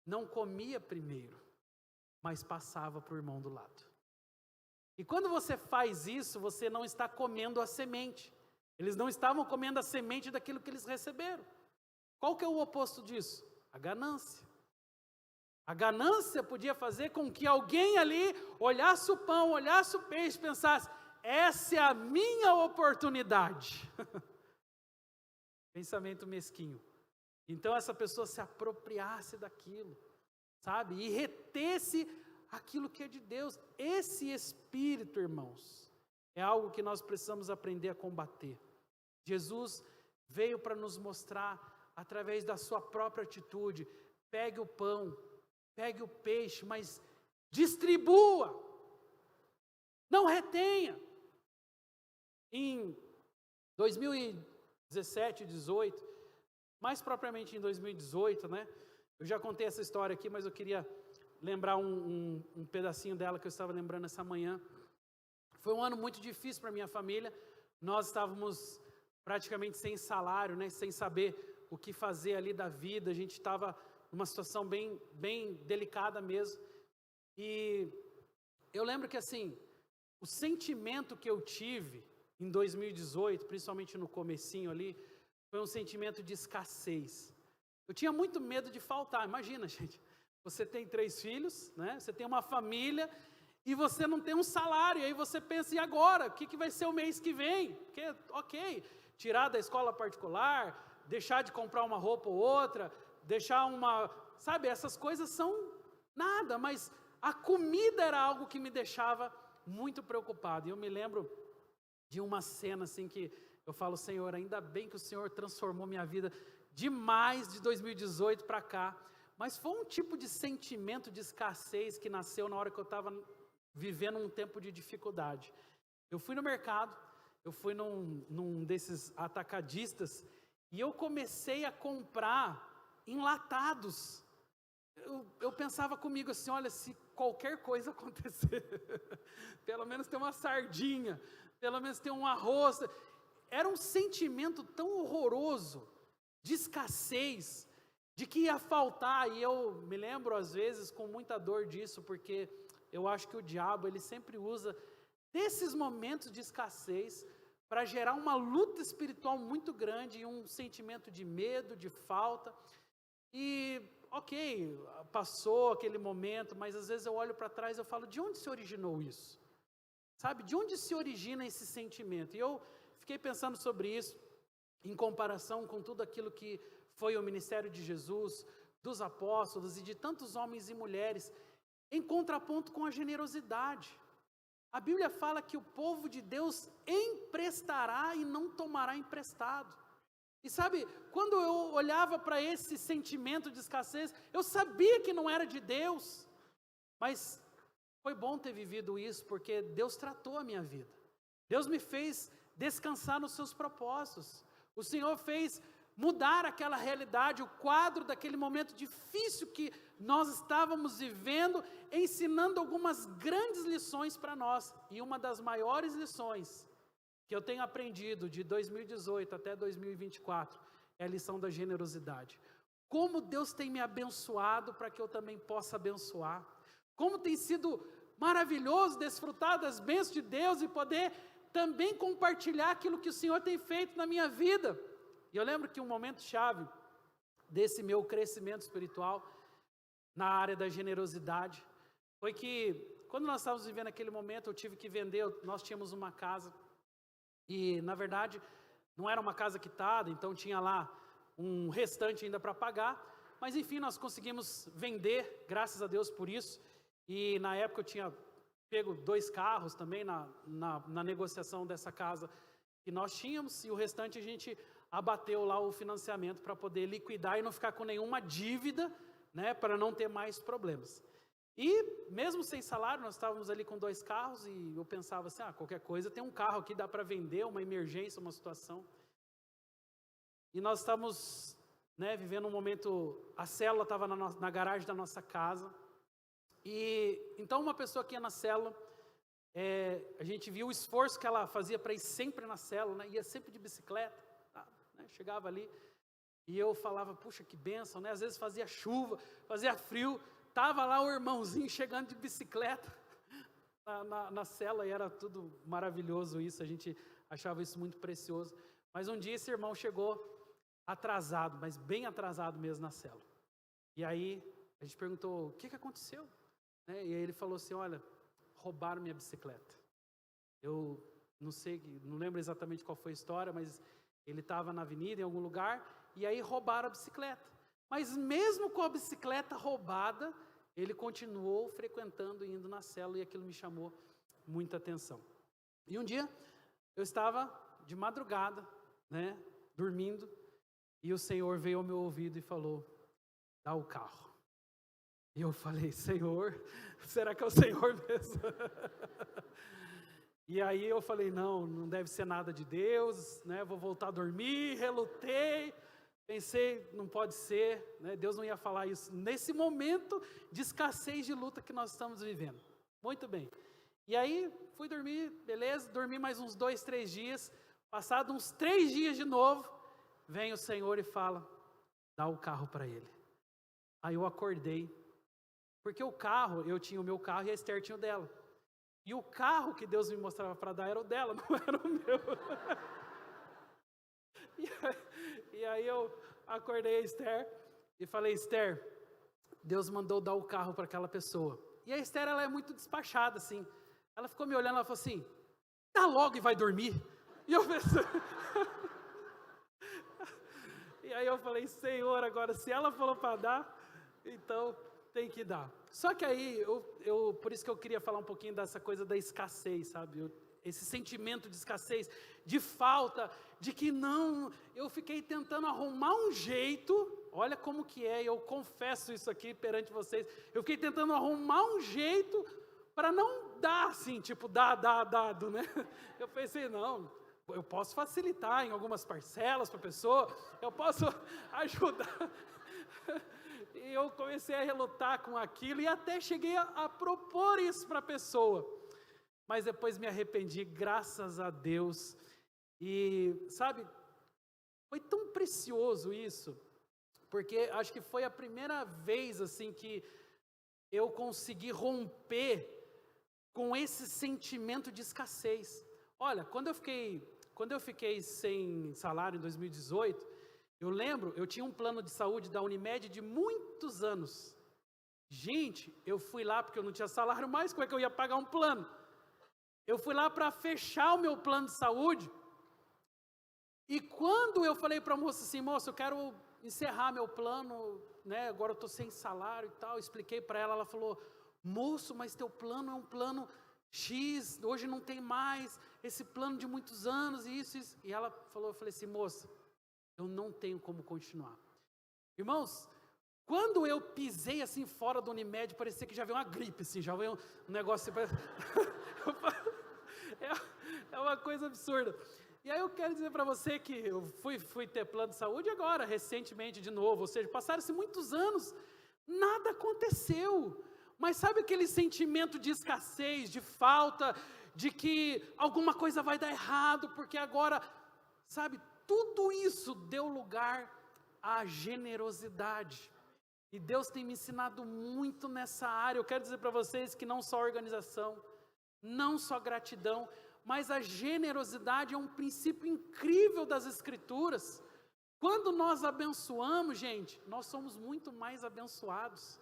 não comia primeiro, mas passava para o irmão do lado. E quando você faz isso, você não está comendo a semente. Eles não estavam comendo a semente daquilo que eles receberam. Qual que é o oposto disso? A ganância. A ganância podia fazer com que alguém ali olhasse o pão, olhasse o peixe e pensasse, essa é a minha oportunidade. Pensamento mesquinho. Então essa pessoa se apropriasse daquilo, sabe? E retesse aquilo que é de Deus. Esse espírito, irmãos, é algo que nós precisamos aprender a combater. Jesus veio para nos mostrar, através da sua própria atitude, pegue o pão, pegue o peixe, mas distribua, não retenha. Em 2017, 18, mais propriamente em 2018, né? Eu já contei essa história aqui, mas eu queria lembrar um pedacinho dela que eu estava lembrando essa manhã. Foi um ano muito difícil para minha família. Nós estávamos praticamente sem salário, né? Sem saber o que fazer ali da vida. A gente estava numa situação bem delicada mesmo. E eu lembro que assim, o sentimento que eu tive em 2018, principalmente no comecinho ali, foi um sentimento de escassez. Eu tinha muito medo de faltar, imagina, gente. você tem 3 filhos, né? Você tem uma família e você não tem um salário. E aí você pensa, e agora? O que vai ser o mês que vem? Porque, ok, tirar da escola particular, deixar de comprar uma roupa ou outra, deixar uma... Sabe, essas coisas são nada, mas a comida era algo que me deixava muito preocupado. E eu me lembro de uma cena assim que eu falo, Senhor, ainda bem que o Senhor transformou minha vida demais de 2018 para cá. Mas foi um tipo de sentimento de escassez que nasceu na hora que eu estava vivendo um tempo de dificuldade. Eu fui no mercado, eu fui num desses atacadistas e eu comecei a comprar enlatados. Eu pensava comigo assim, olha, se qualquer coisa acontecer, pelo menos tem uma sardinha, pelo menos tem um arroz. Era um sentimento tão horroroso de escassez, de que ia faltar, e eu me lembro às vezes com muita dor disso, porque eu acho que o diabo ele sempre usa desses momentos de escassez para gerar uma luta espiritual muito grande e um sentimento de medo, de falta. E ok, passou aquele momento, mas às vezes eu olho para trás e eu falo, de onde se originou isso? Sabe, de onde se origina esse sentimento? E eu fiquei pensando sobre isso, em comparação com tudo aquilo que foi o ministério de Jesus, dos apóstolos e de tantos homens e mulheres, em contraponto com a generosidade. A Bíblia fala que o povo de Deus emprestará e não tomará emprestado. E sabe, quando eu olhava para esse sentimento de escassez, eu sabia que não era de Deus, mas foi bom ter vivido isso, porque Deus tratou a minha vida. Deus me fez descansar nos seus propósitos. O Senhor fez mudar aquela realidade, o quadro daquele momento difícil que nós estávamos vivendo, ensinando algumas grandes lições para nós. E uma das maiores lições que eu tenho aprendido de 2018 até 2024 é a lição da generosidade. Como Deus tem me abençoado para que eu também possa abençoar. Como tem sido maravilhoso desfrutar das bênçãos de Deus e poder também compartilhar aquilo que o Senhor tem feito na minha vida. E eu lembro que um momento chave desse meu crescimento espiritual na área da generosidade foi que quando nós estávamos vivendo aquele momento eu tive que vender, nós tínhamos uma casa e na verdade não era uma casa quitada, então tinha lá um restante ainda para pagar, mas enfim nós conseguimos vender, graças a Deus por isso. E na época eu tinha pego 2 carros também na negociação dessa casa que nós tínhamos, e o restante a gente abateu lá o financiamento para poder liquidar e não ficar com nenhuma dívida, né, para não ter mais problemas. E mesmo sem salário, nós estávamos ali com 2 carros e eu pensava assim, qualquer coisa, tem um carro aqui, dá para vender, uma emergência, uma situação. E nós estamos, né, vivendo um momento, a célula estava na garagem da nossa casa, e então uma pessoa que ia na célula, a gente viu o esforço que ela fazia para ir sempre na célula, né, ia sempre de bicicleta, né, chegava ali, e eu falava, puxa, que bênção, né, às vezes fazia chuva, fazia frio, estava lá o irmãozinho chegando de bicicleta na célula, e era tudo maravilhoso isso, a gente achava isso muito precioso. Mas um dia esse irmão chegou atrasado, mas bem atrasado mesmo na célula. E aí a gente perguntou, o que aconteceu? E aí ele falou assim, olha, roubaram minha bicicleta. Eu não sei, não lembro exatamente qual foi a história, mas ele estava na avenida em algum lugar, e aí roubaram a bicicleta. Mas mesmo com a bicicleta roubada, ele continuou frequentando e indo na célula, e aquilo me chamou muita atenção. E um dia, eu estava de madrugada, né, dormindo, e o Senhor veio ao meu ouvido e falou, dá o carro. E eu falei, Senhor, será que é o Senhor mesmo? E aí eu falei, não deve ser nada de Deus, né, vou voltar a dormir, relutei. Pensei, não pode ser, né? Deus não ia falar isso nesse momento de escassez de luta que nós estamos vivendo. Muito bem. E aí, fui dormir, beleza, dormi mais uns 2, 3 dias. Passado uns 3 dias de novo, vem o Senhor e fala, dá o carro para ele. Aí eu acordei, porque o carro, eu tinha o meu carro e a Esther tinha o dela. E o carro que Deus me mostrava para dar era o dela, não era o meu. E aí eu acordei a Esther e falei, Esther, Deus mandou dar o carro para aquela pessoa. E a Esther, ela é muito despachada, assim. Ela ficou me olhando, ela falou assim, dá logo e vai dormir. E eu pensei... E aí eu falei, Senhor, agora se ela falou para dar, então tem que dar. Só que aí, por isso que eu queria falar um pouquinho dessa coisa da escassez, sabe? Esse sentimento de escassez, de falta, de que não, eu fiquei tentando arrumar um jeito, olha como que é, eu confesso isso aqui perante vocês, eu fiquei tentando arrumar um jeito para não dar assim, tipo, dado, né? Eu pensei, não, eu posso facilitar em algumas parcelas para a pessoa, eu posso ajudar. E eu comecei a relutar com aquilo e até cheguei a propor isso para a pessoa. Mas depois me arrependi, graças a Deus. E, sabe, foi tão precioso isso, porque acho que foi a primeira vez assim que eu consegui romper com esse sentimento de escassez. Olha, quando eu fiquei sem salário em 2018, eu lembro, eu tinha um plano de saúde da Unimed de muitos anos. Gente, eu fui lá porque eu não tinha salário mais, como é que eu ia pagar um plano? Eu fui lá para fechar o meu plano de saúde. E quando eu falei para a moça assim, moça, eu quero encerrar meu plano, né? Agora eu estou sem salário e tal. Expliquei para ela, ela falou, moço, mas teu plano é um plano X, hoje não tem mais, esse plano de muitos anos e isso. E ela falou, eu falei assim, moça, eu não tenho como continuar. Irmãos, quando eu pisei assim fora do Unimed, parecia que já veio uma gripe, assim, já veio um negócio assim, é uma coisa absurda. E aí eu quero dizer para você que eu fui ter plano de saúde agora, recentemente de novo, ou seja, passaram-se muitos anos, nada aconteceu. Mas sabe aquele sentimento de escassez, de falta, de que alguma coisa vai dar errado, porque agora, sabe, tudo isso deu lugar à generosidade. E Deus tem me ensinado muito nessa área. Eu quero dizer para vocês que não só organização, não só gratidão, mas a generosidade é um princípio incrível das Escrituras. Quando nós abençoamos, gente, nós somos muito mais abençoados.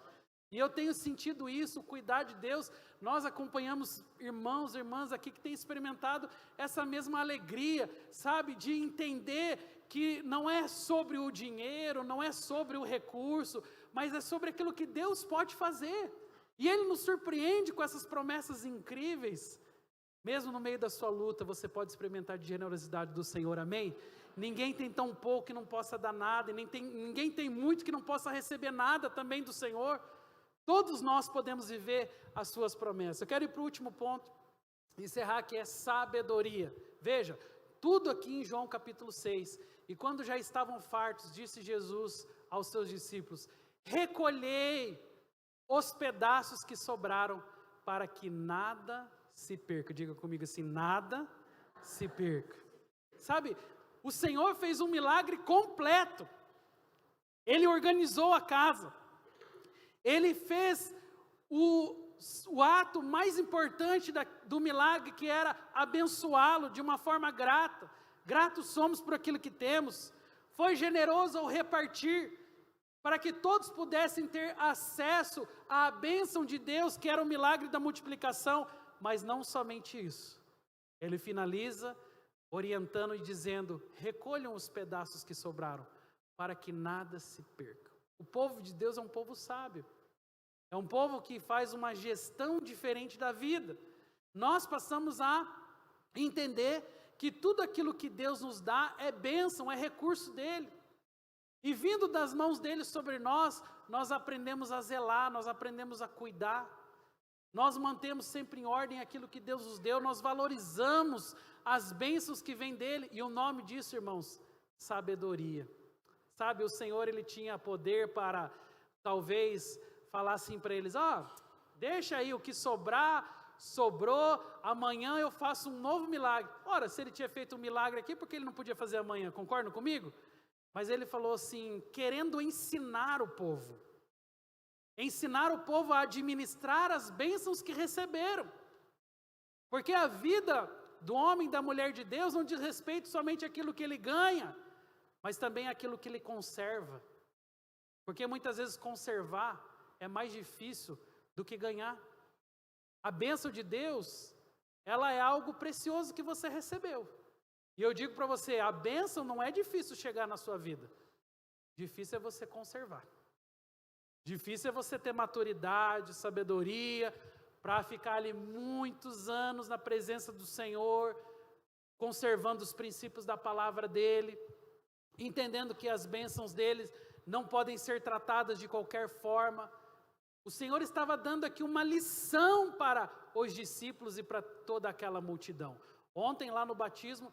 E eu tenho sentido isso, o cuidar de Deus. Nós acompanhamos irmãos e irmãs aqui que têm experimentado essa mesma alegria, sabe, de entender que não é sobre o dinheiro, não é sobre o recurso, mas é sobre aquilo que Deus pode fazer. E Ele nos surpreende com essas promessas incríveis. Mesmo no meio da sua luta, você pode experimentar de generosidade do Senhor, amém? Ninguém tem tão pouco que não possa dar nada, e ninguém tem muito que não possa receber nada também do Senhor. Todos nós podemos viver as suas promessas. Eu quero ir para o último ponto, encerrar, que é sabedoria. Veja, tudo aqui em João capítulo 6. E quando já estavam fartos, disse Jesus aos seus discípulos, recolhei os pedaços que sobraram, para que nada se perca. Diga comigo assim, nada se perca. Sabe, o Senhor fez um milagre completo. Ele organizou a casa. Ele fez o ato mais importante do milagre, que era abençoá-lo de uma forma grata. Gratos somos por aquilo que temos. Foi generoso ao repartir, para que todos pudessem ter acesso à bênção de Deus, que era o milagre da multiplicação. Mas não somente isso. Ele finaliza orientando e dizendo, recolham os pedaços que sobraram, para que nada se perca. O povo de Deus é um povo sábio. É um povo que faz uma gestão diferente da vida. Nós passamos a entender que tudo aquilo que Deus nos dá é bênção, é recurso dele. E vindo das mãos dele sobre nós, nós aprendemos a zelar, nós aprendemos a cuidar. Nós mantemos sempre em ordem aquilo que Deus nos deu, nós valorizamos as bênçãos que vêm dele. E o nome disso, irmãos, sabedoria. Sabe, o Senhor, ele tinha poder para, talvez, falar assim para eles, deixa aí o que sobrar, sobrou, amanhã eu faço um novo milagre. Ora, se ele tinha feito um milagre aqui, por que ele não podia fazer amanhã? Concordam comigo? Mas ele falou assim, querendo ensinar o povo. Ensinar o povo a administrar as bênçãos que receberam. Porque a vida do homem e da mulher de Deus não diz respeito somente àquilo que ele ganha, mas também àquilo que ele conserva. Porque muitas vezes conservar é mais difícil do que ganhar. A bênção de Deus, ela é algo precioso que você recebeu. E eu digo para você, a bênção não é difícil chegar na sua vida. Difícil é você conservar. Difícil é você ter maturidade, sabedoria, para ficar ali muitos anos na presença do Senhor, conservando os princípios da palavra dEle, entendendo que as bênçãos dEle não podem ser tratadas de qualquer forma. O Senhor estava dando aqui uma lição para os discípulos e para toda aquela multidão. Ontem lá no batismo,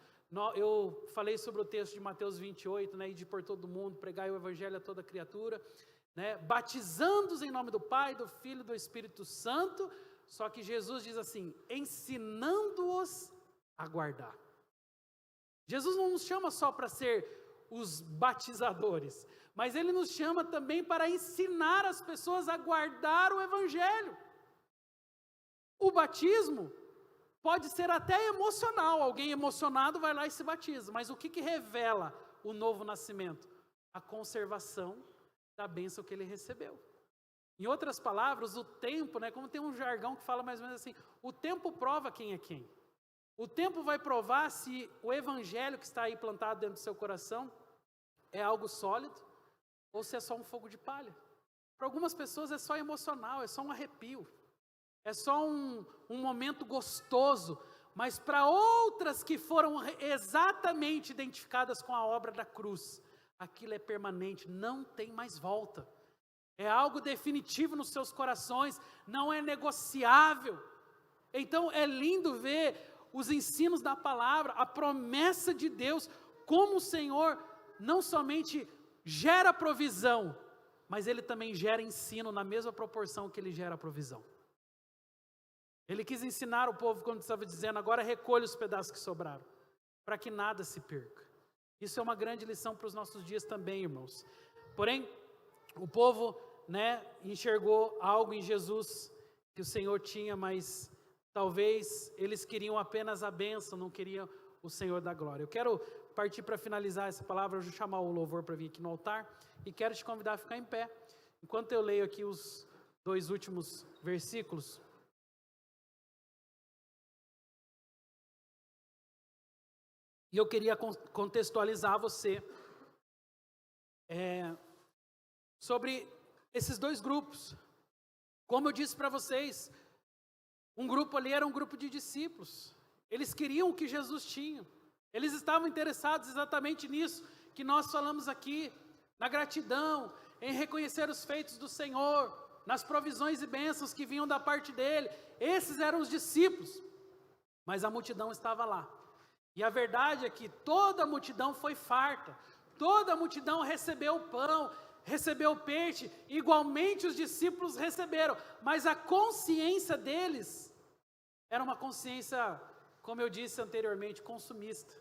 eu falei sobre o texto de Mateus 28, né, e de por todo mundo, pregai o evangelho a toda criatura, né, batizando-os em nome do Pai, do Filho e do Espírito Santo, só que Jesus diz assim, ensinando-os a guardar. Jesus não nos chama só para ser os batizadores, mas Ele nos chama também para ensinar as pessoas a guardar o evangelho. O batismo pode ser até emocional, alguém emocionado vai lá e se batiza, mas o que revela o novo nascimento? A conservação da bênção que ele recebeu. Em outras palavras, o tempo, né, como tem um jargão que fala mais ou menos assim, o tempo prova quem é quem. O tempo vai provar se o evangelho que está aí plantado dentro do seu coração é algo sólido ou se é só um fogo de palha. Para algumas pessoas é só emocional, é só um arrepio. É só um momento gostoso, mas para outras que foram exatamente identificadas com a obra da cruz, aquilo é permanente, não tem mais volta. É algo definitivo nos seus corações, não é negociável. Então é lindo ver os ensinos da palavra, a promessa de Deus, como o Senhor não somente gera provisão, mas Ele também gera ensino na mesma proporção que Ele gera provisão. Ele quis ensinar o povo quando estava dizendo, agora recolhe os pedaços que sobraram, para que nada se perca. Isso é uma grande lição para os nossos dias também, irmãos. Porém, o povo, né, enxergou algo em Jesus que o Senhor tinha, mas talvez eles queriam apenas a bênção, não queriam o Senhor da glória. Eu quero partir para finalizar essa palavra, eu vou chamar o louvor para vir aqui no altar, e quero te convidar a ficar em pé, enquanto eu leio aqui os 2 últimos versículos. E eu queria contextualizar você sobre esses 2 grupos. Como eu disse para vocês, um grupo ali era um grupo de discípulos. Eles queriam o que Jesus tinha. Eles estavam interessados exatamente nisso que nós falamos aqui, na gratidão, em reconhecer os feitos do Senhor, nas provisões e bênçãos que vinham da parte dele. Esses eram os discípulos, mas a multidão estava lá. E a verdade é que toda a multidão foi farta, toda a multidão recebeu o pão, recebeu o peixe, igualmente os discípulos receberam, mas a consciência deles era uma consciência, como eu disse anteriormente, consumista,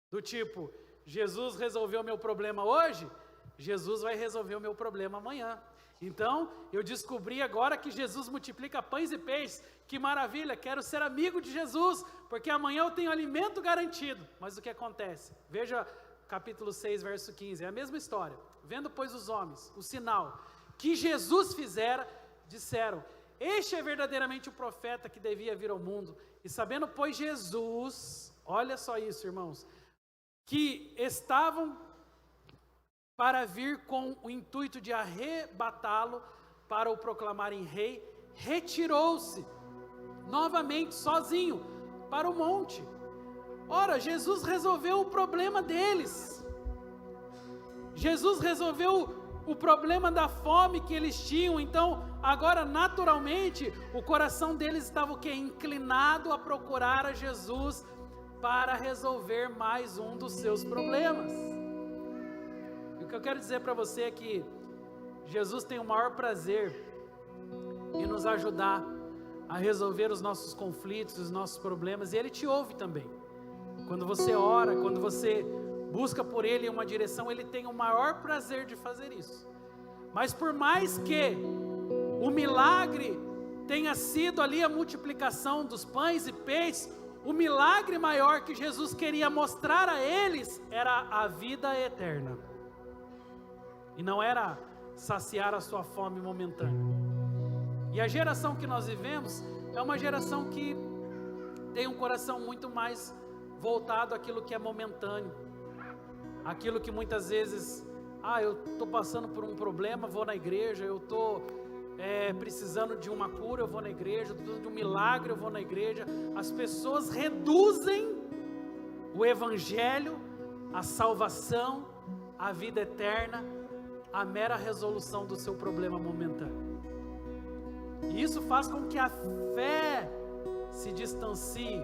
do tipo, Jesus resolveu meu problema hoje, Jesus vai resolver o meu problema amanhã. Então, eu descobri agora que Jesus multiplica pães e peixes, que maravilha, quero ser amigo de Jesus, porque amanhã eu tenho alimento garantido. Mas o que acontece? Veja capítulo 6, verso 15, é a mesma história. Vendo, pois, os homens, o sinal que Jesus fizera, disseram, este é verdadeiramente o profeta que devia vir ao mundo. E sabendo, pois, Jesus, olha só isso, irmãos, que estavam para vir com o intuito de arrebatá-lo, para o proclamarem rei, retirou-se novamente sozinho para o monte. Ora, Jesus resolveu o problema deles. Jesus resolveu o problema da fome que eles tinham. Então, agora naturalmente, o coração deles estava o quê? Inclinado a procurar a Jesus para resolver mais um dos seus problemas. E o que eu quero dizer para você é que Jesus tem o maior prazer em nos ajudar a resolver os nossos conflitos, os nossos problemas, e Ele te ouve também. Quando você ora, quando você busca por Ele em uma direção, Ele tem o maior prazer de fazer isso. Mas por mais que o milagre tenha sido ali a multiplicação dos pães e peixes, o milagre maior que Jesus queria mostrar a eles era a vida eterna. E não era saciar a sua fome momentânea. E a geração que nós vivemos é uma geração que tem um coração muito mais voltado àquilo que é momentâneo, aquilo que muitas vezes, eu estou passando por um problema, vou na igreja, eu estou precisando de uma cura, eu vou na igreja, precisando de um milagre, eu vou na igreja. As pessoas reduzem o evangelho, a salvação, a vida eterna, à mera resolução do seu problema momentâneo. E isso faz com que a fé se distancie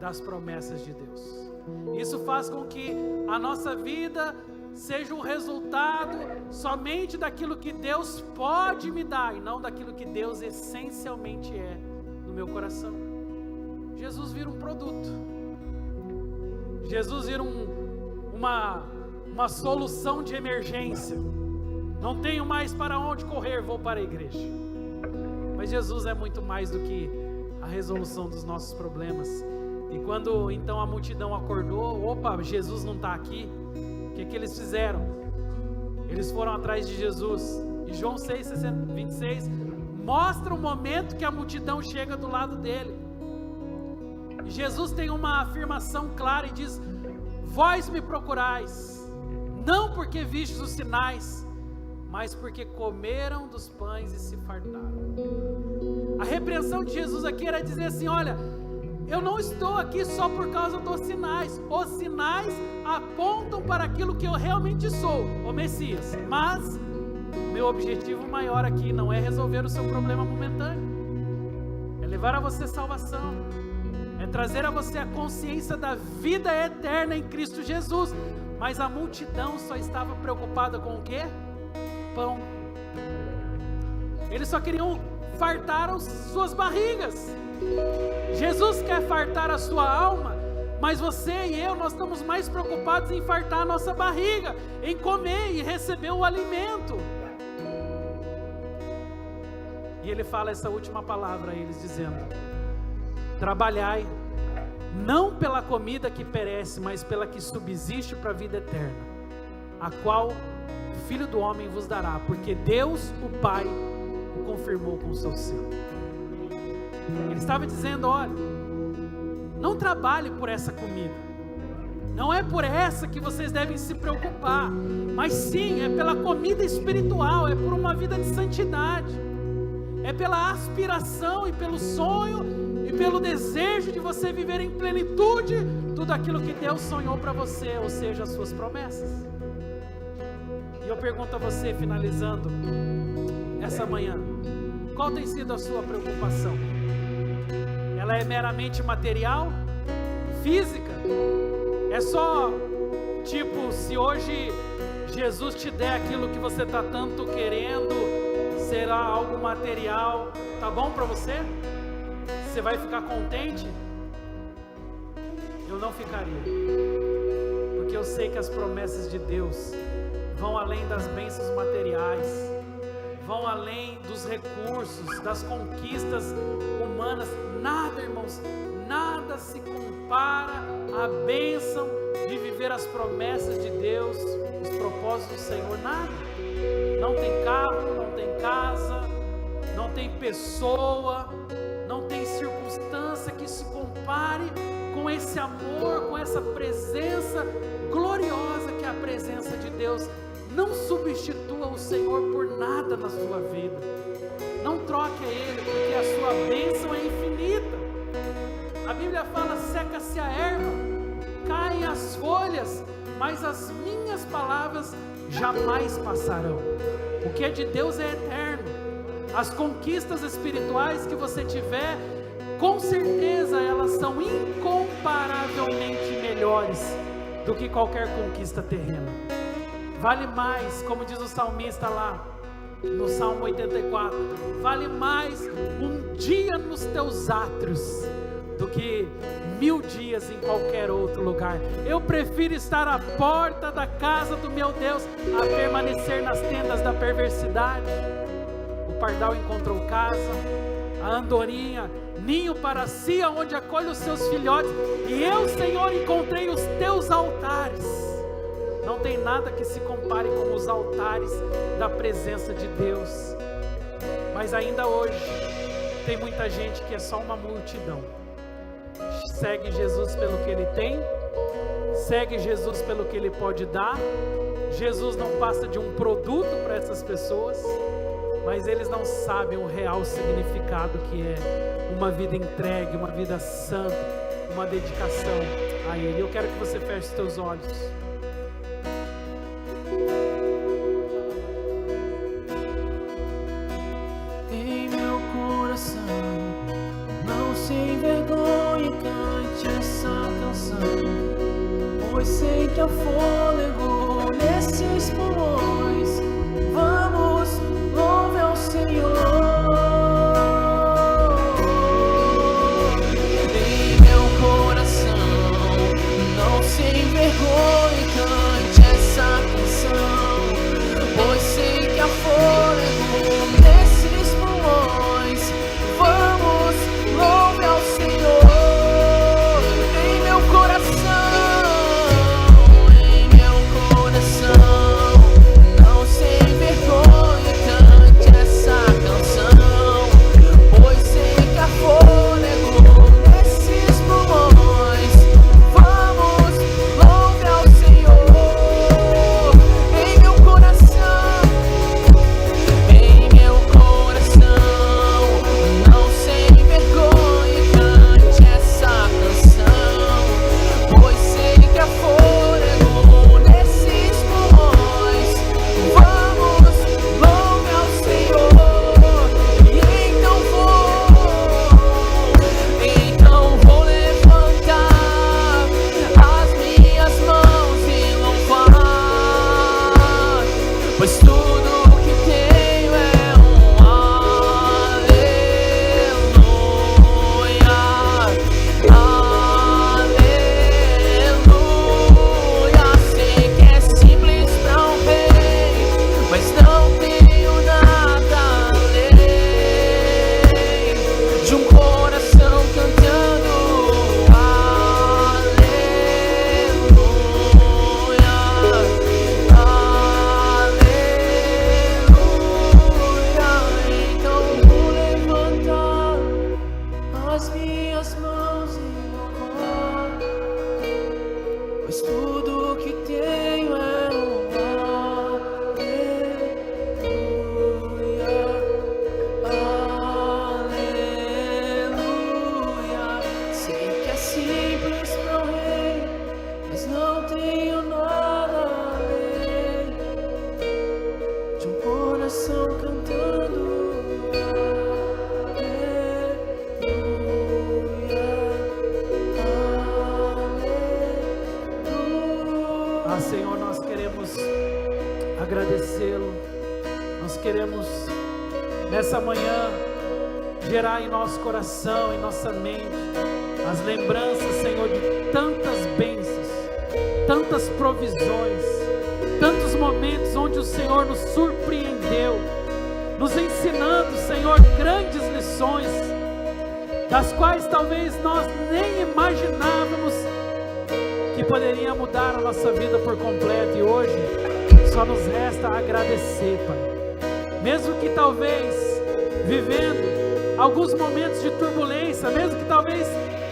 das promessas de Deus. Isso faz com que a nossa vida seja um resultado somente daquilo que Deus pode me dar, e não daquilo que Deus essencialmente é no meu coração. Jesus vira um produto. Jesus vira uma solução de emergência. Não tenho mais para onde correr, vou para a igreja. Mas Jesus é muito mais do que a resolução dos nossos problemas. E quando então a multidão acordou, opa, Jesus não está aqui, o que eles fizeram? Eles foram atrás de Jesus. E João 6,26 mostra o momento que a multidão chega do lado dele. E Jesus tem uma afirmação clara e diz: vós me procurais, não porque vistes os sinais, mas porque comeram dos pães e se fartaram. A repreensão de Jesus aqui era dizer assim: olha, eu não estou aqui só por causa dos sinais. Os sinais apontam para aquilo que eu realmente sou, o Messias. Mas meu objetivo maior aqui não é resolver o seu problema momentâneo, é levar a você salvação, é trazer a você a consciência da vida eterna em Cristo Jesus. Mas a multidão só estava preocupada com o quê? Pão. Eles só queriam fartar as suas barrigas. Jesus quer fartar a sua alma, mas você e eu, nós estamos mais preocupados em fartar a nossa barriga, em comer e receber o alimento. E ele fala essa última palavra a eles, dizendo: trabalhai, não pela comida que perece, mas pela que subsiste para a vida eterna, a qual o Filho do Homem vos dará, porque Deus, o Pai, o confirmou com o seu selo. Ele estava dizendo: olha, não trabalhe por essa comida, não é por essa que vocês devem se preocupar, mas sim, é pela comida espiritual, é por uma vida de santidade, é pela aspiração e pelo sonho e pelo desejo de você viver em plenitude tudo aquilo que Deus sonhou para você, ou seja, as suas promessas. E eu pergunto a você, finalizando essa manhã, qual tem sido a sua preocupação? Ela é meramente material, física? É só tipo, se hoje Jesus te der aquilo que você está tanto querendo, será algo material, tá bom para você? Você vai ficar contente? Eu não ficaria, porque eu sei que as promessas de Deus vão além das bênçãos materiais, vão além dos recursos, das conquistas humanas. Nada, irmãos, nada se compara à bênção de viver as promessas de Deus, os propósitos do Senhor. Nada. Não tem carro, não tem casa, não tem pessoa, não tem circunstância que se compare com esse amor, com essa presença gloriosa que é a presença de Deus. Não substitua o Senhor por nada na sua vida. Não troque a Ele, porque a sua bênção é infinita. A Bíblia fala: seca-se a erva, caem as folhas, mas as minhas palavras jamais passarão. O que é de Deus é eterno. As conquistas espirituais que você tiver, com certeza elas são incomparavelmente melhores do que qualquer conquista terrena. Vale mais, como diz o salmista lá no Salmo 84, vale mais um dia nos teus átrios do que 1000 dias em qualquer outro lugar. Eu prefiro estar à porta da casa do meu Deus a permanecer nas tendas da perversidade. O pardal encontrou casa, a andorinha ninho para si, onde acolhe os seus filhotes, e eu, Senhor, encontrei os teus altares. Não tem nada que se compare com os altares da presença de Deus. Mas ainda hoje, tem muita gente que é só uma multidão. Segue Jesus pelo que Ele tem, segue Jesus pelo que Ele pode dar. Jesus não passa de um produto para essas pessoas, mas eles não sabem o real significado que é uma vida entregue, uma vida santa, uma dedicação a Ele. Eu quero que você feche os teus olhos. Em meu coração, não se envergonhe, cante essa canção, pois sei que há fôlego nesses pulmões. Vamos, louve ao Senhor. Em meu coração, não se envergonhe, cante essa canção, pois sei que há fôlego nesses pulmões. Vamos, louve ao Senhor. Em meu coração, não se envergonhe, cante essa canção, pois sei que há fôlego nesses pulmões. Vamos, louve ao Senhor. Em meu coração, não se envergonhe, cante essa canção, pois sei que há fôlego nesses pulmões. Vamos, louve ao Senhor. E então vou levantar as minhas mãos e louvar, pois tudo que tenho é um aleluia, aleluia. Sei que é simples pra um rei, mas não tenho nada além de um coração cantando aleluia, aleluia. Então vou levantar as minhas mãos e louvar, pois tudo que tenho é um aleluia, aleluia. Sei que é simples pra um rei, mas não tenho nada além de um coração cantando Ah, Senhor, nós queremos agradecê-lo. Nós queremos nessa manhã gerar em nosso coração, em nossa mente, as lembranças, Senhor, de tantas bênçãos, tantas provisões, tantos momentos onde o Senhor nos surpreendeu, nos ensinando, Senhor, grandes lições, das quais talvez nós nem imaginávamos que poderia mudar a nossa vida por completo. E hoje só nos resta agradecer, Pai. Mesmo que talvez vivendo alguns momentos de turbulência, mesmo que talvez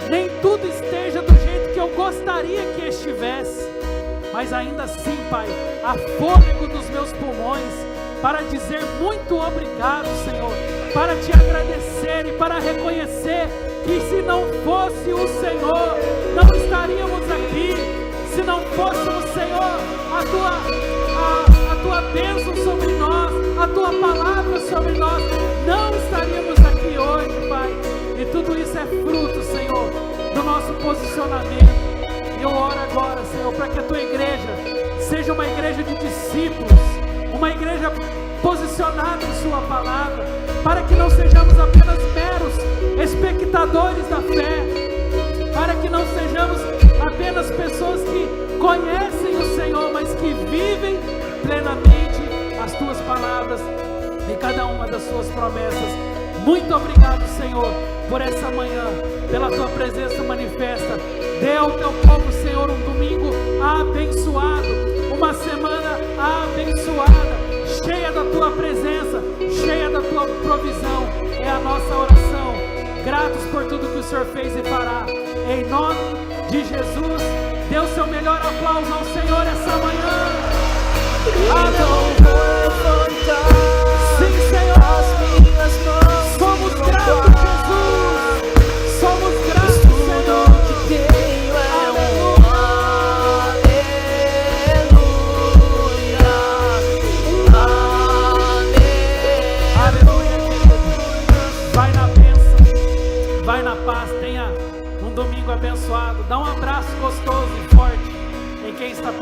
nem tudo esteja do jeito que eu gostaria que estivesse, mas ainda assim, Pai, há fôlego dos meus pulmões para dizer muito obrigado, Senhor, para te agradecer e para reconhecer que se não fosse o Senhor, não estaríamos aqui. Se não fosse o Senhor, a tua bênção sobre nós, a tua palavra sobre nós, não estaríamos aqui hoje, Pai. E tudo isso é fruto, Senhor, do nosso posicionamento. E eu oro agora, Senhor, para que a tua igreja seja uma igreja de discípulos, uma igreja posicionada em sua palavra, para que não sejamos apenas meros espectadores da fé, para que não sejamos apenas pessoas que conhecem o Senhor, mas que vivem plenamente as tuas palavras e cada uma das suas promessas. Muito obrigado, Senhor, por essa manhã, pela tua presença manifesta. Dê ao teu povo, Senhor, um domingo abençoado, uma semana abençoada, cheia da tua presença, cheia da tua provisão. É a nossa oração, gratos por tudo que o Senhor fez e fará. Em nome de Jesus, dê o seu melhor aplauso ao Senhor essa manhã. Aleluia. Sim, Senhor. Somos gratos, Jesus. Somos gratos, Senhor. Aleluia, querido. Vai na bênção, vai na paz, tenha um domingo abençoado. Dá um abraço gostoso e forte em quem está